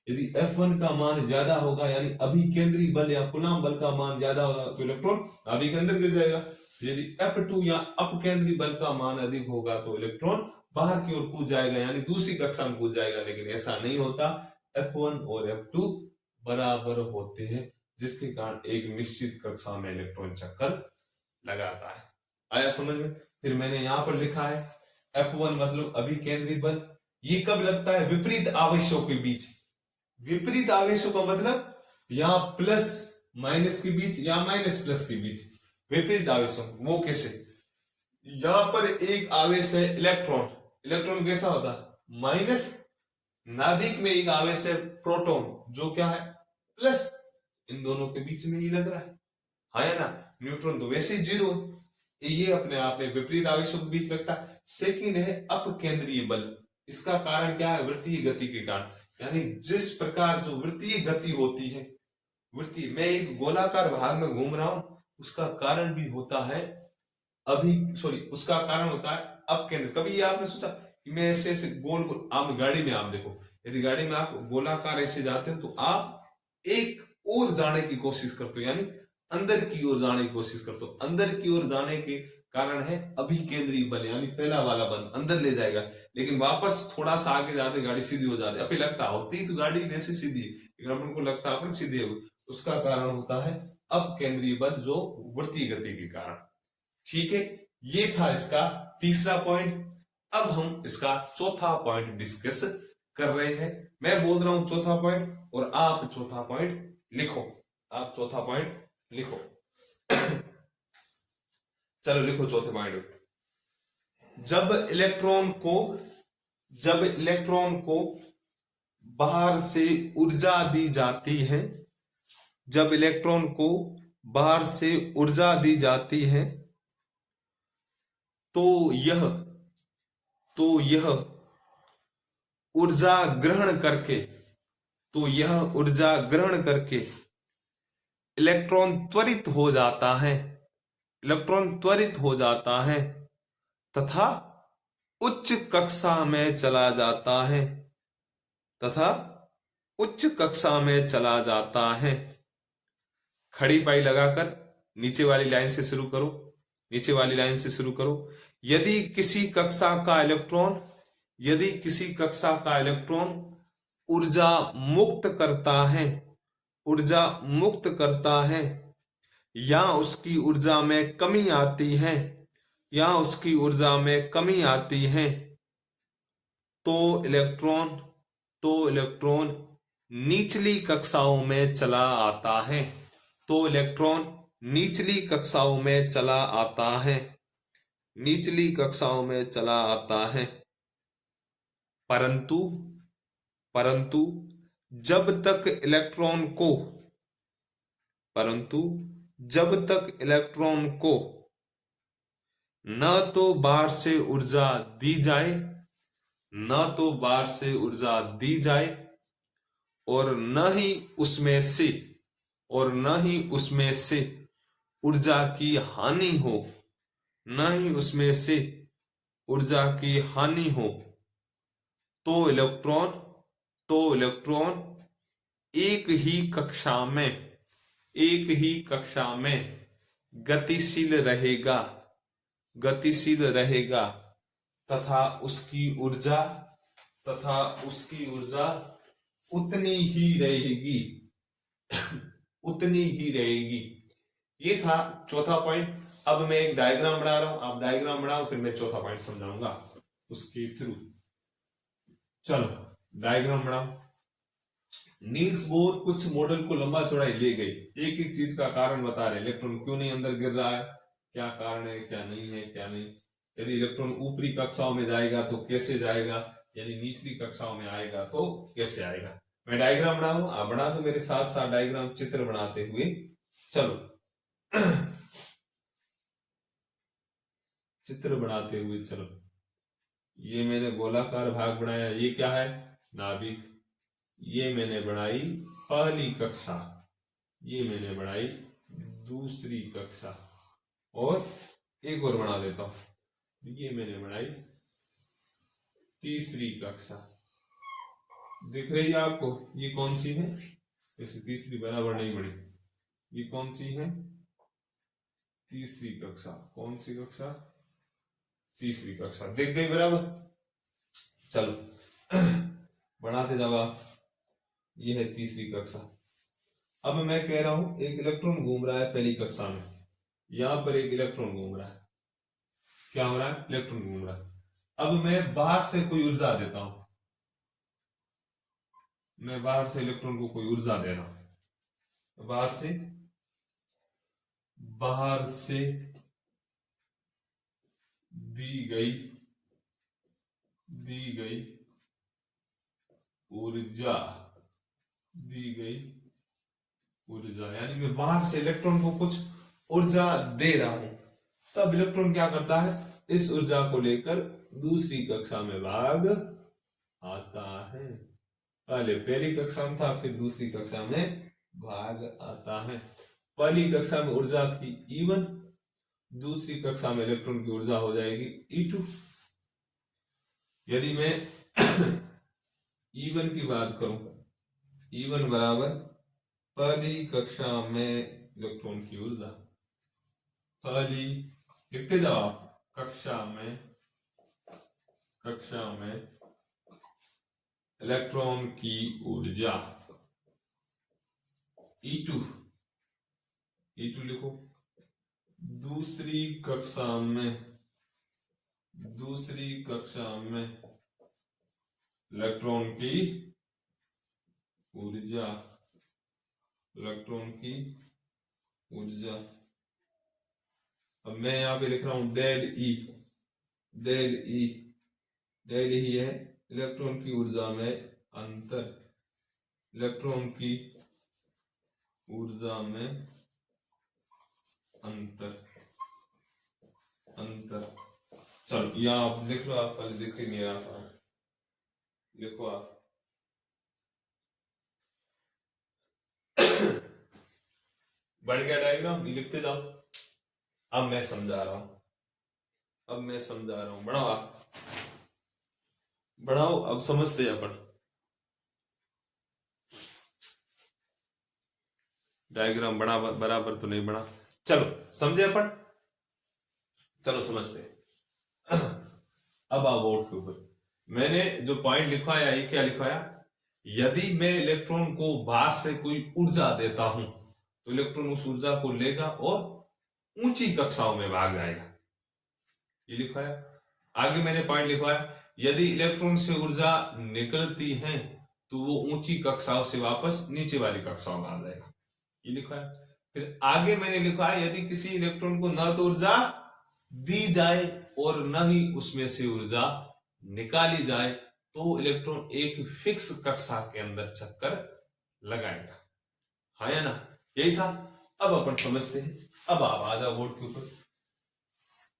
[SPEAKER 1] यदि F1 का मान ज्यादा होगा यानी अभिकेंद्री बल या कूलाम्ब बल का मान ज्यादा होगा तो इलेक्ट्रॉन नाभिक के अंदर गिर जाएगा। यदि F2 या अपकेंद्री बल का मान अधिक होगा तो इलेक्ट्रॉन बाहर की ओर कूद जाएगा यानी दूसरी कक्षा में कूद जाएगा, लेकिन ऐसा नहीं होता। F1 और F2 बराबर होते हैं जिसके कारण एक निश्चित कक्षा में इलेक्ट्रॉन चक्कर लगाता है। आया समझ में? फिर मैंने यहां पर लिखा है F1 मतलब अभिकेंद्री बल। ये कब लगता है, विपरीत आवेशों के बीच। विपरीत आवेशों का मतलब यहां प्लस माइनस के बीच या माइनस प्लस के बीच विपरीत आवेशों। वो कैसे, यहां पर एक आवेश है इलेक्ट्रॉन, इलेक्ट्रॉन कैसा होता है माइनस, नाभिक में एक आवेश है प्रोटॉन जो क्या है प्लस, इन दोनों के बीच में ही लग रहा है, हाँ ना। न्यूट्रॉन तो वैसे ही 0 है, ये अपने आप में विपरीत आवेशों के बीच लगता है। सेकंड है अपकेंद्रीय बल। इसका कारण क्या है, वृत्तीय गति के कारण। यानी जिस प्रकार जो वृत्तीय गति होती है, वृत्तीय, मैं एक गोलाकार भाग में घूम रहा हूं, उसका कारण भी होता है उसका कारण होता है अपकेंद्र। कभी ये आपने सोचा कि मैं ऐसे ऐसे गोल गोल, आप गाड़ी में आप देखो, यदि गाड़ी में आप गोलाकार ऐसे जाते हो तो आप एक और जाने की कोशिश करते हो, यानी अंदर की ओर जाने की कोशिश करते हो। अंदर की ओर जाने के कारण है अभिकेंद्रीय बल, यानी पहला वाला बल अंदर ले जाएगा, लेकिन वापस थोड़ा सा आगे जाते गाड़ी सीधी हो जाती है। अभी लगता होती तो गाड़ी ऐसे सीधी, लेकिन अपन को लगता अपन सीधे हो, उसका कारण होता है अपकेंद्रीय बल जो वृत्तीय गति के कारण। ठीक है, ये था इसका तीसरा पॉइंट। अब हम इसका चौथा पॉइंट डिस्कस कर रहे हैं। मैं बोल रहा हूं चौथा पॉइंट और आप चौथा पॉइंट लिखो, आप चौथा पॉइंट लिखो। चलो लिखो चौथे पॉइंट। जब इलेक्ट्रॉन को बाहर से ऊर्जा दी जाती है, जब इलेक्ट्रॉन को बाहर से ऊर्जा दी जाती है तो यह ऊर्जा ग्रहण करके इलेक्ट्रॉन त्वरित हो जाता है तथा उच्च कक्षा में चला जाता है। खड़ी पाई लगाकर नीचे वाली लाइन से शुरू करो। यदि किसी कक्षा का इलेक्ट्रॉन ऊर्जा मुक्त करता है या उसकी ऊर्जा में कमी आती है तो इलेक्ट्रॉन निचली कक्षाओं में चला आता है। परंतु जब तक इलेक्ट्रॉन को न तो बाहर से ऊर्जा दी जाए और न ही उसमें से ऊर्जा की हानि हो तो इलेक्ट्रॉन एक ही कक्षा में गतिशील रहेगा तथा उसकी ऊर्जा उतनी ही रहेगी। ये था चौथा पॉइंट। अब मैं एक डायग्राम बना रहा हूं, आप डायग्राम बनाओ, फिर मैं चौथा पॉइंट समझाऊंगा उसके थ्रू। चलो डायग्राम बनाओ। नील्स बोर कुछ मॉडल को लंबा चौड़ाई ले गई, एक एक चीज का कारण बता रहे, इलेक्ट्रॉन क्यों नहीं अंदर गिर रहा है, क्या कारण है, क्या नहीं। यदि इलेक्ट्रॉन ऊपरी कक्षाओं में जाएगा तो कैसे जाएगा, यानी निचली कक्षाओं में आएगा तो कैसे आएगा। मैं डायग्राम बनाऊं, आप बना दो मेरे साथ साथ डायग्राम, चित्र बनाते हुए चलो। चित्र बनाते हुए चलो। ये मैंने गोलाकार भाग बनाया, ये क्या है, नाभिक। ये मैंने बनाई पहली कक्षा, ये मैंने बनाई दूसरी कक्षा, और एक और बना देता हूं, ये मैंने बनाई तीसरी कक्षा। दिख रही है आपको, ये कौन सी है, जैसे तीसरी बराबर नहीं बनी, ये कौन सी है, तीसरी कक्षा। कौन सी कक्षा, तीसरी कक्षा। दिख गई बराबर। चलो बढ़ाते जाओ आप, ये है तीसरी कक्षा। अब मैं कह रहा हूं एक इलेक्ट्रॉन घूम रहा है पहली कक्षा में, यहां पर एक इलेक्ट्रॉन घूम रहा है, क्या हो रहा है, इलेक्ट्रॉन घूम रहा है। अब मैं बाहर से कोई ऊर्जा देता हूं, मैं बाहर से इलेक्ट्रॉन को कोई ऊर्जा दे रहा हूं, बाहर से दी गई ऊर्जा, यानी मैं बाहर से इलेक्ट्रॉन को कुछ ऊर्जा दे रहा हूं, तब इलेक्ट्रॉन क्या करता है, इस ऊर्जा को लेकर दूसरी कक्षा में भाग आता है। पहले पहली कक्षा में था, फिर दूसरी कक्षा में भाग आता है। पहली कक्षा में ऊर्जा थी E1, दूसरी कक्षा में इलेक्ट्रॉन की ऊर्जा हो जाएगी E2। यदि मैं E1 की बात करूं, E1 बराबर पहली कक्षा में इलेक्ट्रॉन की ऊर्जा, पहली लिखते जाओ आप, कक्षा में इलेक्ट्रॉन की ऊर्जा E2 लिखो। दूसरी कक्षा में इलेक्ट्रॉन की ऊर्जा, अब मैं यहां पे लिख रहा हूं डेल ई है इलेक्ट्रॉन की ऊर्जा में अंतर, इलेक्ट्रॉन की ऊर्जा में अंतर। चलो यहाँ आप लिख लो, आप पहले देखेंगे, आप लिखो आप। बढ़ गया डायग्राम, लिखते जाओ। अब मैं समझा रहा हूं, बढ़ाओ आप, बढ़ाओ, अब समझते हैं अपन। डायग्राम बड़ा बराबर तो नहीं बना, चलो समझे अपन, चलो समझते हैं। अब आओ बोर्ड के ऊपर, मैंने जो पॉइंट लिखवाया, ये क्या लिखवाया, यदि मैं इलेक्ट्रॉन को बाहर से कोई ऊर्जा देता हूं तो इलेक्ट्रॉन उस ऊर्जा को लेगा और ऊंची कक्षाओं में भाग जाएगा, ये लिखवाया। आगे मैंने पॉइंट लिखवाया, यदि इलेक्ट्रॉन से ऊर्जा निकलती है तो वो ऊंची कक्षाओं से वापस नीचे वाली कक्षाओं में आ जाएगा, ये लिखवाया। फिर आगे मैंने लिखा, यदि किसी इलेक्ट्रॉन को न तो ऊर्जा दी जाए और न ही उसमें से ऊर्जा निकाली जाए तो इलेक्ट्रॉन एक फिक्स कक्षा के अंदर चक्कर लगाएगा, हाँ या ना, यही था। अब अपन समझते हैं। अब आप आ जाओ बोर्ड के ऊपर।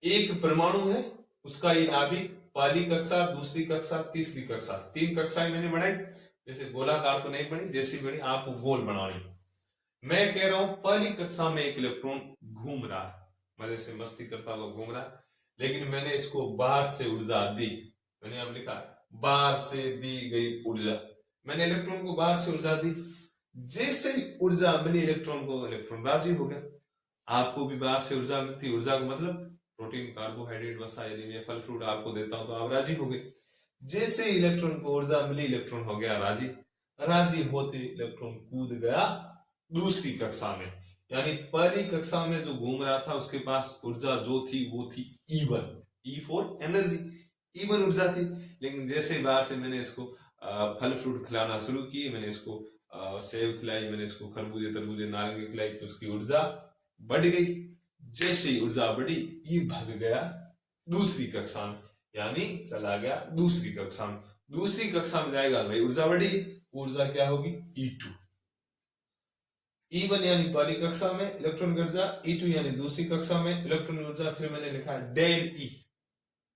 [SPEAKER 1] एक परमाणु है, उसका ये नाभिक, पहली कक्षा, दूसरी कक्षा, तीसरी कक्षा, 3 कक्षाएं मैंने बनाई। जैसे गोलाकार तो नहीं बनी, जैसी बनी आपको गोल बनानी। मैं कह रहा हूं पहली कक्षा में एक इलेक्ट्रॉन घूम रहा है, मजे से मस्ती करता हुआ घूम रहा है, लेकिन मैंने इसको बाहर से ऊर्जा दी। मैंने अब लिखा बाहर से दी गई ऊर्जा, मैंने इलेक्ट्रॉन को बाहर से ऊर्जा दी। जैसे ही ऊर्जा मिली इलेक्ट्रॉन को, इलेक्ट्रॉन राजी हो गया। आपको भी बाहर से ऊर्जा मिलती, ऊर्जा का मतलब प्रोटीन, कार्बोहाइड्रेट, वसा, यदि मैं फल फ्रूट आपको देता हूं तो आप राजी हो गए। जैसे इलेक्ट्रॉन को ऊर्जा मिली, इलेक्ट्रॉन हो गया राजी। राजी होते इलेक्ट्रॉन कूद गया दूसरी कक्षा में, यानी पहली कक्षा में जो घूम रहा था उसके पास ऊर्जा जो थी वो थी E1, E for energy, E1 ऊर्जा थी। लेकिन जैसे बाहर से मैंने इसको फल फ्रूट खिलाना शुरू की, मैंने इसको सेब खिलाई, मैंने इसको खरबूजे तरबूजे नारंगी खिलाई, तो उसकी ऊर्जा बढ़ गई। जैसे ही ऊर्जा बढ़ी, ये भाग गया दूसरी कक्षा में, यानी चला गया दूसरी कक्षा में। दूसरी कक्षा में जाएगा भाई, ऊर्जा बढ़ी, ऊर्जा क्या होगी, E2। E1 यानी पहली कक्षा में इलेक्ट्रॉन की ऊर्जा, E2 यानी दूसरी कक्षा में इलेक्ट्रॉन की ऊर्जा। फिर मैंने लिखा डेल E।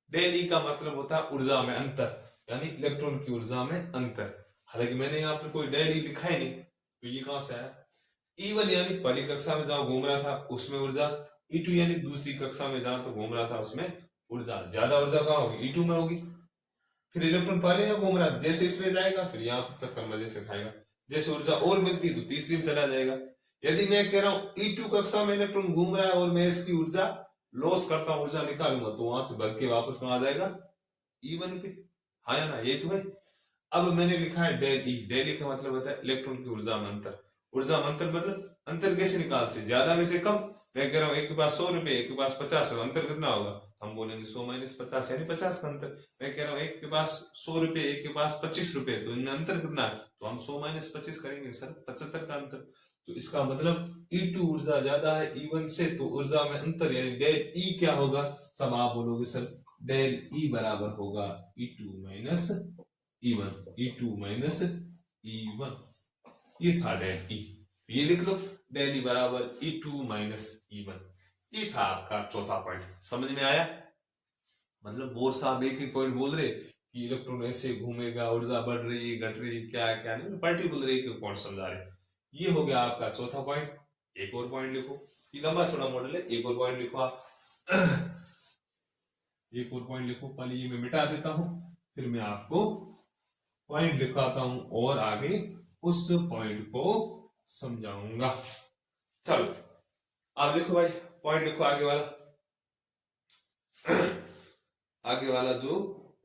[SPEAKER 1] डेल E का मतलब होता है ऊर्जा में अंतर, यानी इलेक्ट्रॉन की ऊर्जा में अंतर। हालांकि मैंने यहाँ पर कोई डेल E लिखा ही नहीं, तो ये कहां से आया। E1 यानी पहली कक्षा में जहां घूम रहा था उसमें ऊर्जा, E2 यानी दूसरी कक्षा में जहां तो घूम रहा था उसमें ऊर्जा। ज्यादा ऊर्जा कहां होगी, E2 में होगी। फिर इलेक्ट्रॉन पहले यहाँ घूम रहा था, जैसे इसमें जाएगा फिर यहाँ पर चक्कर मजे से खाएगा। जैसे ऊर्जा और मिलती तो तीसरी में चला जाएगा। यदि मैं कह रहा हूं E2 कक्षा में इलेक्ट्रॉन घूम रहा है और मैं इसकी ऊर्जा लॉस करता हूं, ऊर्जा निकालूंगा, तो वहां से भाग के वापस कहां आ जाएगा, E1 पे, हाँ या ना, ये तो है। अब मैंने लिखा है डेल E। डेल E का मतलब होता है इलेक्ट्रॉन की ऊर्जा में अंतर। ऊर्जा में अंतर मतलब अंतर कैसे निकालते, ज्यादा में से कम। मैं कह रहा हूँ एक के पास 100 रुपए, एक के पास 50 है, अंतर कितना होगा, हम बोलेंगे 100 - 50 यानी 50 का अंतर। मैं कह रहा हूँ एक के पास 100 रुपए, एक के पास 25 रुपए, तो इनमें अंतर कितना है, तो हम 100 - 25 करेंगे सर, 75 का अंतर। तो इसका मतलब E2 ऊर्जा ज्यादा है E1 से, तो ऊर्जा में अंतर यानी डेल E क्या होगा, तब आप बोलोगे सर डेल E बराबर होगा E2 - E1, E2 - E1। ये था डेल E, ये लिख लो डेल E बराबर E2 - E1। ये था आपका चौथा पॉइंट, समझ में आया। मतलब बोर साहब एक ही पॉइंट बोल रहे कि इलेक्ट्रॉन ऐसे घूमेगा, ऊर्जा बढ़ रही घट रही, क्या क्या नहीं, पर्टिकुलर एक पॉइंट समझा रहे। ये हो गया आपका चौथा पॉइंट। एक और पॉइंट लिखो, ये लंबा चौड़ा मॉडल है, एक और पॉइंट लिखो आप। एक और पॉइंट लिखो, पहले ये मैं मिटा देता हूं, फिर मैं आपको पॉइंट लिखाता हूं और आगे उस पॉइंट को समझाऊंगा। चलो आप लिखो भाई, पॉइंट लिखो आगे वाला। आगे वाला जो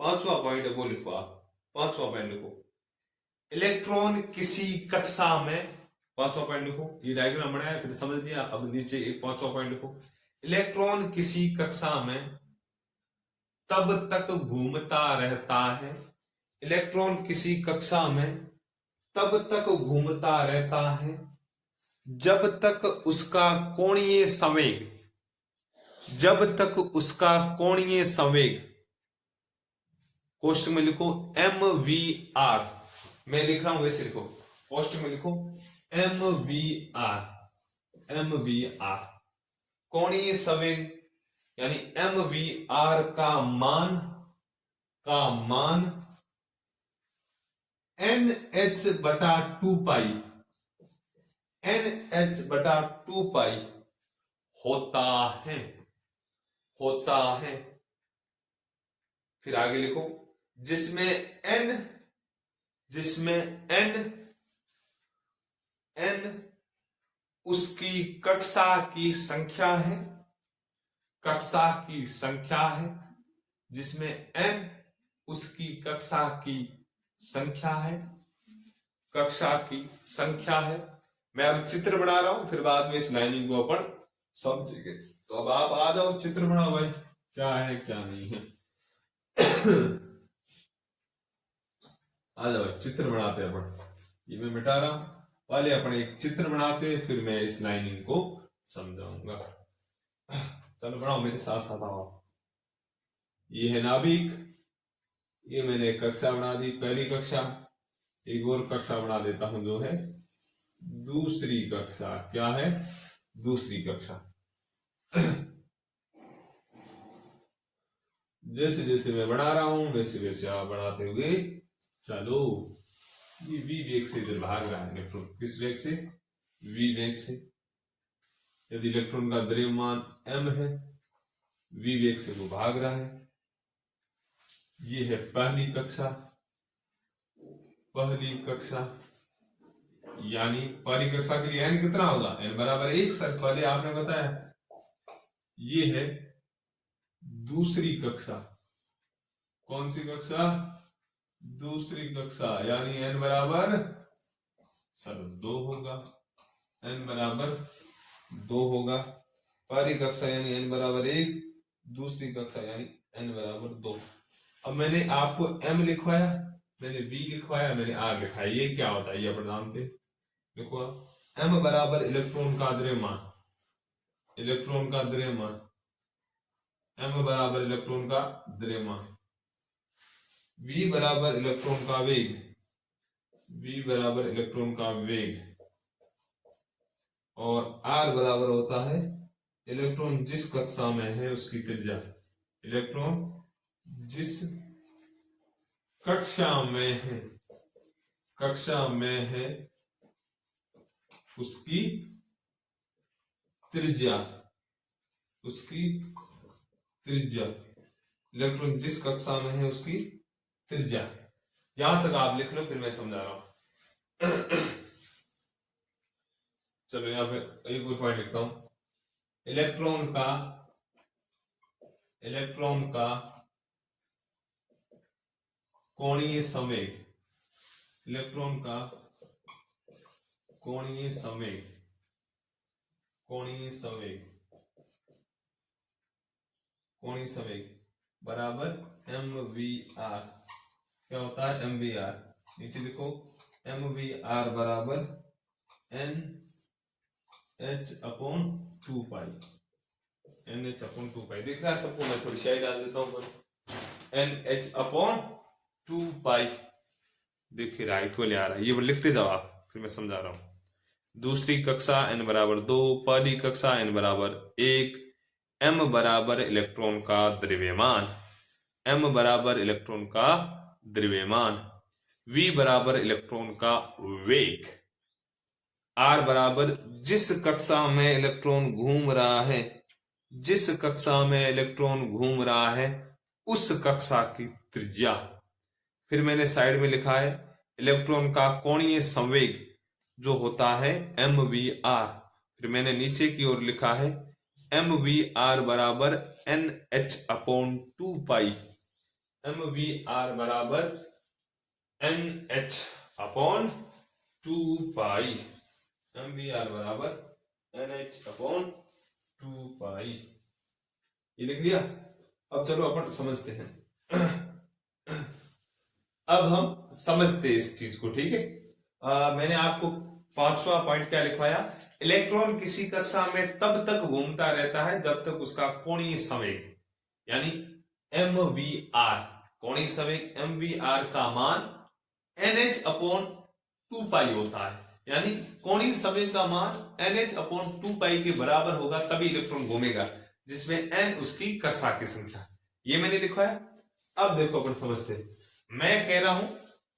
[SPEAKER 1] 5वां पॉइंट है वो लिखो आप। 5वां पॉइंट लिखो, इलेक्ट्रॉन किसी कक्षा में। 5वां पॉइंट लिखो, ये डायग्राम बनाया फिर समझ लिया। अब नीचे एक 5वां पॉइंट लिखो, इलेक्ट्रॉन किसी कक्षा में तब तक घूमता रहता है। इलेक्ट्रॉन किसी कक्षा में तब तक घूमता रहता है जब तक उसका कोणीय संवेग, जब तक उसका कोणीय संवेग, कोष्टक में लिखो MVR, मैं लिख रहा हूं वैसे लिखो, कोष्टक में लिखो MVR, MVR कोणीय संवेग यानी एम वी आर का मान एन एच बटा 2 पाई होता है। फिर आगे लिखो, जिसमें n उसकी कक्षा की संख्या है, जिसमें n उसकी कक्षा की संख्या है। मैं अब चित्र बना रहा हूं, फिर बाद में इस लाइनिंग को अपन समझेंगे। तो अब आप आ जाओ, चित्र बनाओ भाई, क्या है क्या नहीं है। आ जाओ चित्र बनाते हैं अपन। ये मैं मिटा रहा हूं, पहले अपन एक चित्र बनाते, फिर मैं इस लाइनिंग को समझाऊंगा। चलो बनाओ, मेरे साथ साथ आओ। ये है नाभिक, ये मैंने कक्षा बना दी, पहली कक्षा। एक और कक्षा बना देता हूं, जो है दूसरी कक्षा। क्या है? दूसरी कक्षा। जैसे जैसे मैं बना रहा हूं, वैसे वैसे आप बढ़ाते हुए चलो। ये v वेग से इधर भाग रहा है इलेक्ट्रॉन। किस वेग से? v वेग से। यदि इलेक्ट्रॉन का द्रव्यमान m है, v वेग से वो भाग रहा है। ये है पहली कक्षा। यानी पहली कक्षा के लिए n कितना होगा? n बराबर 1। सर पहले आपने बताया। ये है दूसरी कक्षा। कौन सी कक्षा? दूसरी कक्षा, यानी n बराबर सर 2 होगा। n बराबर 2 होगा। पहली कक्षा यानी n बराबर 1, दूसरी कक्षा यानी n बराबर 2। अब मैंने आपको m लिखवाया, मैंने v लिखवाया, मैंने r लिखाया। ये क्या होता है? ये अपन जानते। देखो, m बराबर इलेक्ट्रॉन का द्रव्यमान, m बराबर इलेक्ट्रॉन का द्रव्यमान, v बराबर इलेक्ट्रॉन का वेग, और r बराबर होता है इलेक्ट्रॉन जिस कक्षा में है उसकी त्रिज्या। इलेक्ट्रॉन जिस कक्षा में है उसकी त्रिज्या। इलेक्ट्रॉन जिस कक्षा में है उसकी त्रिज्या। यहां तक आप लिख लो, फिर मैं समझा रहा हूं। चलो यहां पे एक और पॉइंट लिखता हूं। इलेक्ट्रॉन का कोणीय संवेग, इलेक्ट्रॉन का कोणीय संवेग बराबर mvr। क्या होता है? mvr। नीचे देखो, mvr बराबर nh/2 पाई। nh/2 दिख रहा है सबको? मैं थोड़ी शाई डाल देता हूं। nh/2 पाई देखिए, राइट को ले आ रहा है। ये लिखते जाओ आप, फिर मैं समझा रहा हूं। दूसरी कक्षा n बराबर 2, पहली कक्षा n बराबर 1, m बराबर इलेक्ट्रॉन का द्रव्यमान, v बराबर इलेक्ट्रॉन का वेग, r बराबर जिस कक्षा में इलेक्ट्रॉन घूम रहा है उस कक्षा की त्रिज्या। फिर मैंने साइड में लिखा है इलेक्ट्रॉन का कोणीय संवेग जो होता है mvr। फिर मैंने नीचे की ओर लिखा है mvr बराबर nh/2 पाई। mvr बराबर nh/2 पाई। mvr बराबर nh/2 पाई। ये लिख लिया। अब चलो अपन समझते हैं। अब हम समझते इस चीज को, ठीक है। मैंने आपको 5वां पॉइंट क्या लिखवाया? इलेक्ट्रॉन किसी कक्षा में तब तक घूमता रहता है जब तक उसका कोणीय संवेग यानी mvr, कोणीय संवेग mvr का मान nh/2 पाई होता है। यानी कोणीय संवेग का मान nh/2 पाई के बराबर होगा, तभी इलेक्ट्रॉन घूमेगा। जिसमें n उसकी कक्षा की संख्या। ये मैंने लिखा है। अब देखो अपन समझते हैं। मैं कह रहा हूं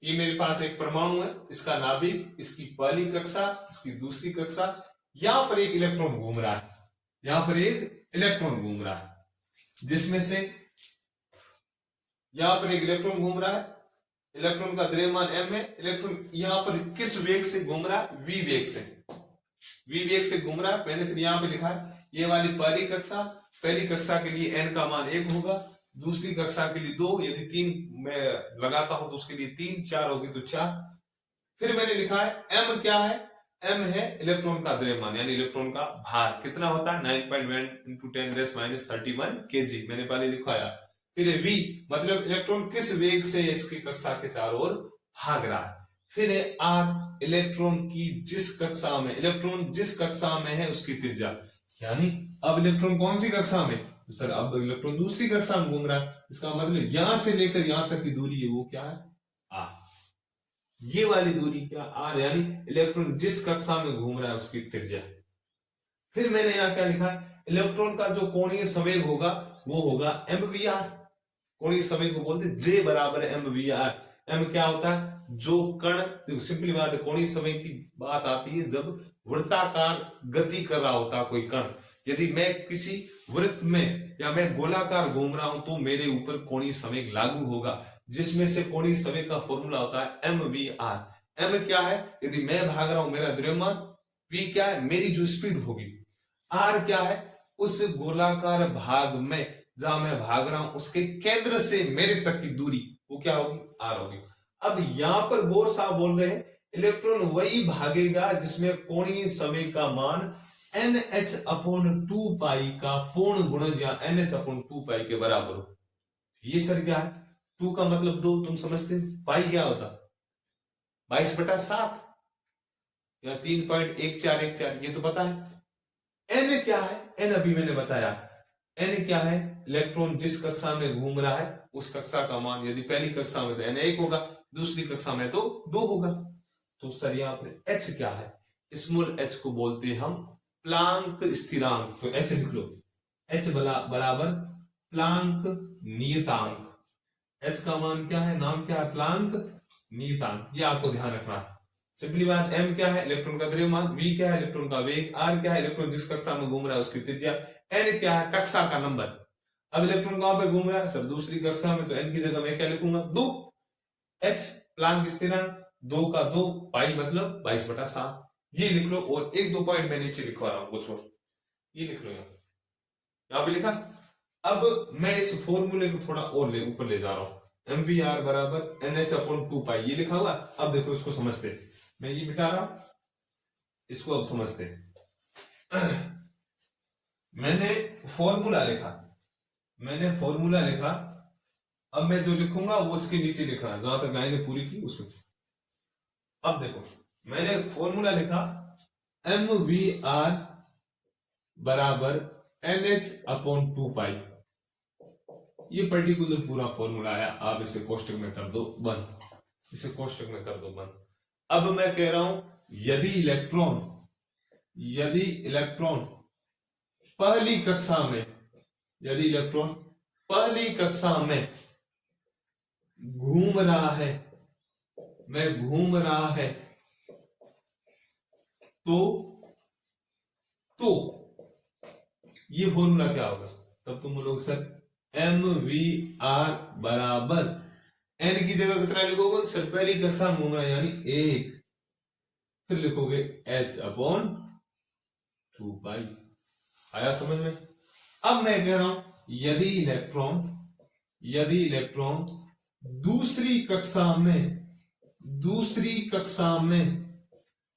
[SPEAKER 1] ये मेरे पास एक परमाणु है, इसका नाभिक, इसकी पहली कक्षा, इसकी दूसरी कक्षा, यहां पर एक इलेक्ट्रॉन घूम रहा है, यहां पर एक इलेक्ट्रॉन घूम रहा है, जिसमें से यहां पर एक इलेक्ट्रॉन घूम रहा है, इलेक्ट्रॉन का द्रव्यमान m है। इलेक्ट्रॉन यहां पर किस वेग से घूम रहा है? v वेग से, v वेग से घूम रहा है। मैंने फिर यहां पे लिखा है ये वाली पहली कक्षा के लिए n का मान 1 होगा, दूसरी कक्षा के लिए 2, यदि 3 मैं लगाता हूं तो उसके लिए 3, 4 होगी तो 4। फिर मैंने लिखा है m क्या है? m है इलेक्ट्रॉन का द्रव्यमान, यानी इलेक्ट्रॉन का भार कितना होता है? 9.1 × 10⁻31 kg, मैंने पहले लिखवाया। फिर v मतलब इलेक्ट्रॉन किस वेग से इसकी कक्षा के चारों ओर भाग रहा है। फिर है r, इलेक्ट्रॉन जिस कक्षा में है उसकी त्रिज्या, यानी अब इलेक्ट्रॉन कौन सी कक्षा में? तो सर अब इलेक्ट्रॉन दूसरी कक्षा में घूम रहा है, इसका मतलब यहां से लेकर यहां तक की दूरी है वो क्या है? r। ये वाली दूरी क्या? r, यानी इलेक्ट्रॉन जिस कक्षा में घूम रहा है उसकी त्रिज्या। फिर मैंने यहां क्या लिखा? इलेक्ट्रॉन का जो कोणीय संवेग होगा वो होगा mvr। कोणीय संवेग को बोलते J बराबर mvr। m क्या होता है? जो कण, सिंपली बात है, कोणीय संवेग की बात आती है जब वृत्ताकार गति कर रहा होता कोई कण। यदि मैं किसी वृत्त में या मैं गोलाकार घूम रहा हूं तो मेरे ऊपर कोणीय संवेग लागू होगा, जिसमें से कोणीय संवेग का फॉर्मूला होता है mvr। m क्या है? यदि मैं भाग रहा हूं मेरा द्रव्यमान, v क्या है? मेरी जो स्पीड होगी, r क्या है? उस गोलाकार भाग में जहां मैं भाग रहा हूं उसके केंद्र से मेरे तक की दूरी, वो क्या होगी? r होगी। अब यहां पर बोर साहब बोल रहे हैं इलेक्ट्रॉन वही भागेगा जिसमें कोणीय संवेग का मान NH/2π का पूर्ण गुणज या NH/2π के बराबर हो। ये सर क्या है? 2 का मतलब 2, तुम समझते हैं। पाई क्या होता? 22/7 या 3.1414, ये तो पता है। n क्या है? n अभी मैंने बताया। n क्या है? इलेक्ट्रॉन जिस कक्षा में घूम रहा है उस कक्षा का मान, यदि पहली कक्षा में तो n 1 होगा, दूसरी कक्षा में तो 2 होगा। तो सर यहाँ पर h क्या है? स्मॉल h को बोलते हैं हम प्लांक स्थिरांक। तो h लिख लो, h बराबर प्लांक नियतांक। h का मान क्या है? नाम क्या है? प्लांक नियतांक। ये आपको ध्यान रखना है। सिंपली बात, m क्या है? इलेक्ट्रॉन का द्रव्यमान, v क्या है? इलेक्ट्रॉन का वेग, r क्या है? इलेक्ट्रॉन जिस कक्षा में घूम रहा है उसकी त्रिज्या, n क्या है? कक्षा का नंबर। अब इलेक्ट्रॉन कहां पर घूम रहा है? सर दूसरी कक्षा में, तो n की जगह मैं क्या लिखूंगा? 2। h प्लांक स्थिरांक 2 का 2, पाई मतलब 22/7। ये लिख लो। और 1-2 पॉइंट मैं नीचे लिखवा रहा हूं कुछ और, ये लिख लो यहां पे लिखा। अब मैं इस फॉर्मूले को थोड़ा और ऊपर ले जा रहा हूं। mvr बराबर NH/2π, ये लिखा हुआ। अब देखो इसको समझते, मैं ये मिटा रहा हूं, इसको अब समझते। मैंने फॉर्मूला लिखा, अब मैं जो लिखूंगा वो इसके नीचे लिख रहा है, जहां तक मैंने पूरी की उसमें। अब देखो मैंने फॉर्मूला लिखा mvr बराबर NH/2π। ये पर्टिकुलर पूरा फॉर्मूला आया। आप इसे कोष्टक में कर दो बंद, इसे कोष्टक में कर दो बंद। अब मैं कह रहा हूं यदि इलेक्ट्रॉन पहली कक्षा में घूम रहा है, तो ये फॉर्मूला क्या होगा? तब तुम लोग सर mvr बराबर n की जगह कितना लिखोगे? सर पहली कक्षा में घूम रहा है यानी 1, फिर लिखोगे h/2π। आया समझ में? अब मैं कह रहा हूं यदि इलेक्ट्रॉन दूसरी कक्षा में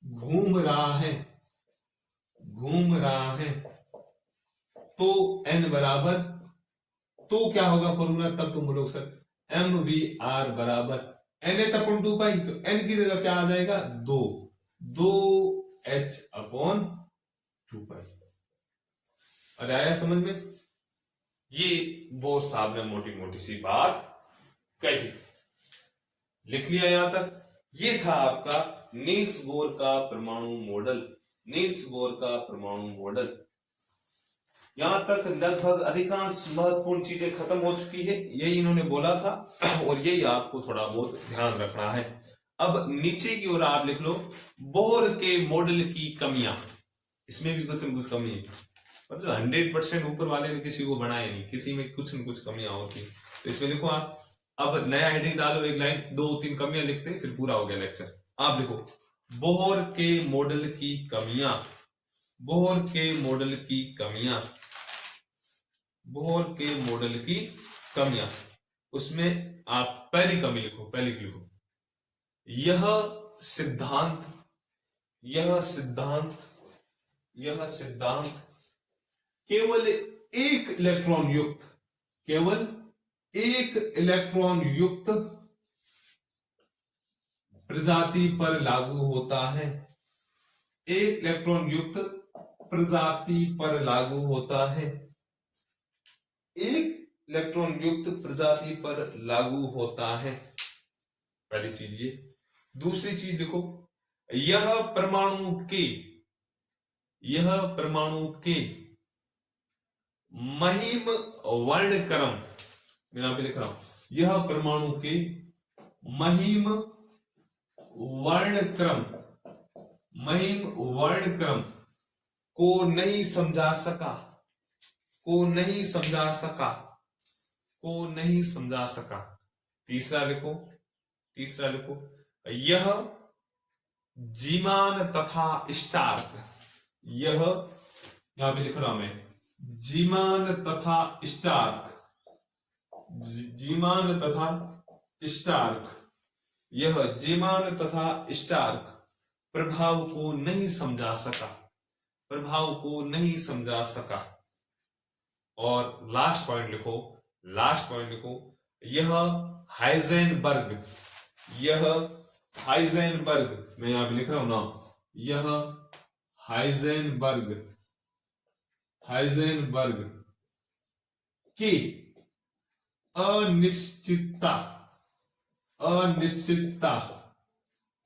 [SPEAKER 1] घूम रहा है तो n बराबर, तो क्या होगा फॉर्मूला? तब तुम बोलोगे सर mvr बराबर NH/2π, तो n की जगह क्या आ जाएगा? 2h/2π। अरे आया समझ में? ये बोर साहब ने मोटी मोटी सी बात कही, लिख लिया यहां तक। ये था आपका नील्स बोर का परमाणु मॉडल। यहां तक लगभग अधिकांश महत्वपूर्ण चीजें खत्म हो चुकी है, यही इन्होंने बोला था और यही आपको थोड़ा बहुत ध्यान रखना है। अब नीचे की ओर आप लिख लो बोहर के मॉडल की कमियां। इसमें भी कुछ न कुछ कमी है, मतलब 100% ऊपर वाले ने किसी को बनाया नहीं, किसी में कुछ न कुछ कमियां होती है। तो इसमें लिखो आप, अब नया हेडिंग डालो, एक लाइन 2-3 कमियां लिखते हैं, फिर पूरा हो गया लेक्चर। आप लिखो बोहर के मॉडल की कमियां, बोहर के मॉडल की कमियां, बोहर के मॉडल की कमियां। उसमें आप पहली कमी लिखो, पहली लिखो यह सिद्धांत, यह सिद्धांत, यह सिद्धांत केवल एक इलेक्ट्रॉन युक्त, केवल एक इलेक्ट्रॉन युक्त प्रजाति पर लागू होता है, एक इलेक्ट्रॉन युक्त प्रजाति पर लागू होता है, एक इलेक्ट्रॉन युक्त प्रजाति पर लागू होता है। पहली चीज ये। दूसरी चीज देखो, यह परमाणु के, यह परमाणु के महिम वर्णक्रम, मैं यहां पे लिख रहा हूं यह परमाणु के महिम वर्णक्रम, महिम वर्णक्रम को नहीं समझा सका, को नहीं समझा सका, को नहीं समझा सका। तीसरा लिखो, तीसरा लिखो यह जीमान तथा स्टार्क, यह यहां पे लिख रहा हूं मैं जीमान तथा स्टार्क, जीमान तथा स्टार्क, यह जीमान तथा स्टार्क प्रभाव को नहीं समझा सका, प्रभाव को नहीं समझा सका। और लास्ट पॉइंट लिखो, लास्ट पॉइंट लिखो यह हाइजेनबर्ग, यह हाइजेनबर्ग, मैं यहां पे लिख रहा हूं ना, यह हाइजेनबर्ग, हाइजेनबर्ग की अनिश्चितता, अनिश्चितता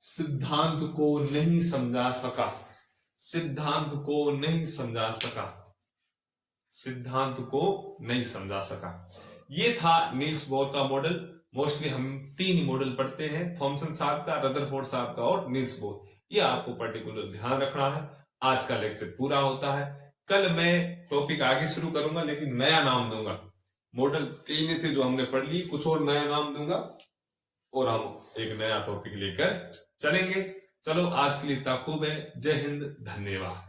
[SPEAKER 1] सिद्धांत को नहीं समझा सका, सिद्धांत को नहीं समझा सका, सिद्धांत को नहीं समझा सका। ये था नील्स बोर का मॉडल। मोस्टली हम 3 ही मॉडल पढ़ते हैं, थॉमसन साहब का, रदरफोर्ड साहब का और नील्स बोर। ये आपको पर्टिकुलर ध्यान रखना है। आज का लेक्चर पूरा होता है, कल मैं टॉपिक आगे शुरू करूंगा, लेकिन नया नाम दूंगा। मॉडल 3 थे जो हमने पढ़ ली, कुछ और नया नाम दूंगा और हम एक नया टॉपिक लेकर चलेंगे। चलो आज के लिए इतना खूब है। जय हिंद, धन्यवाद।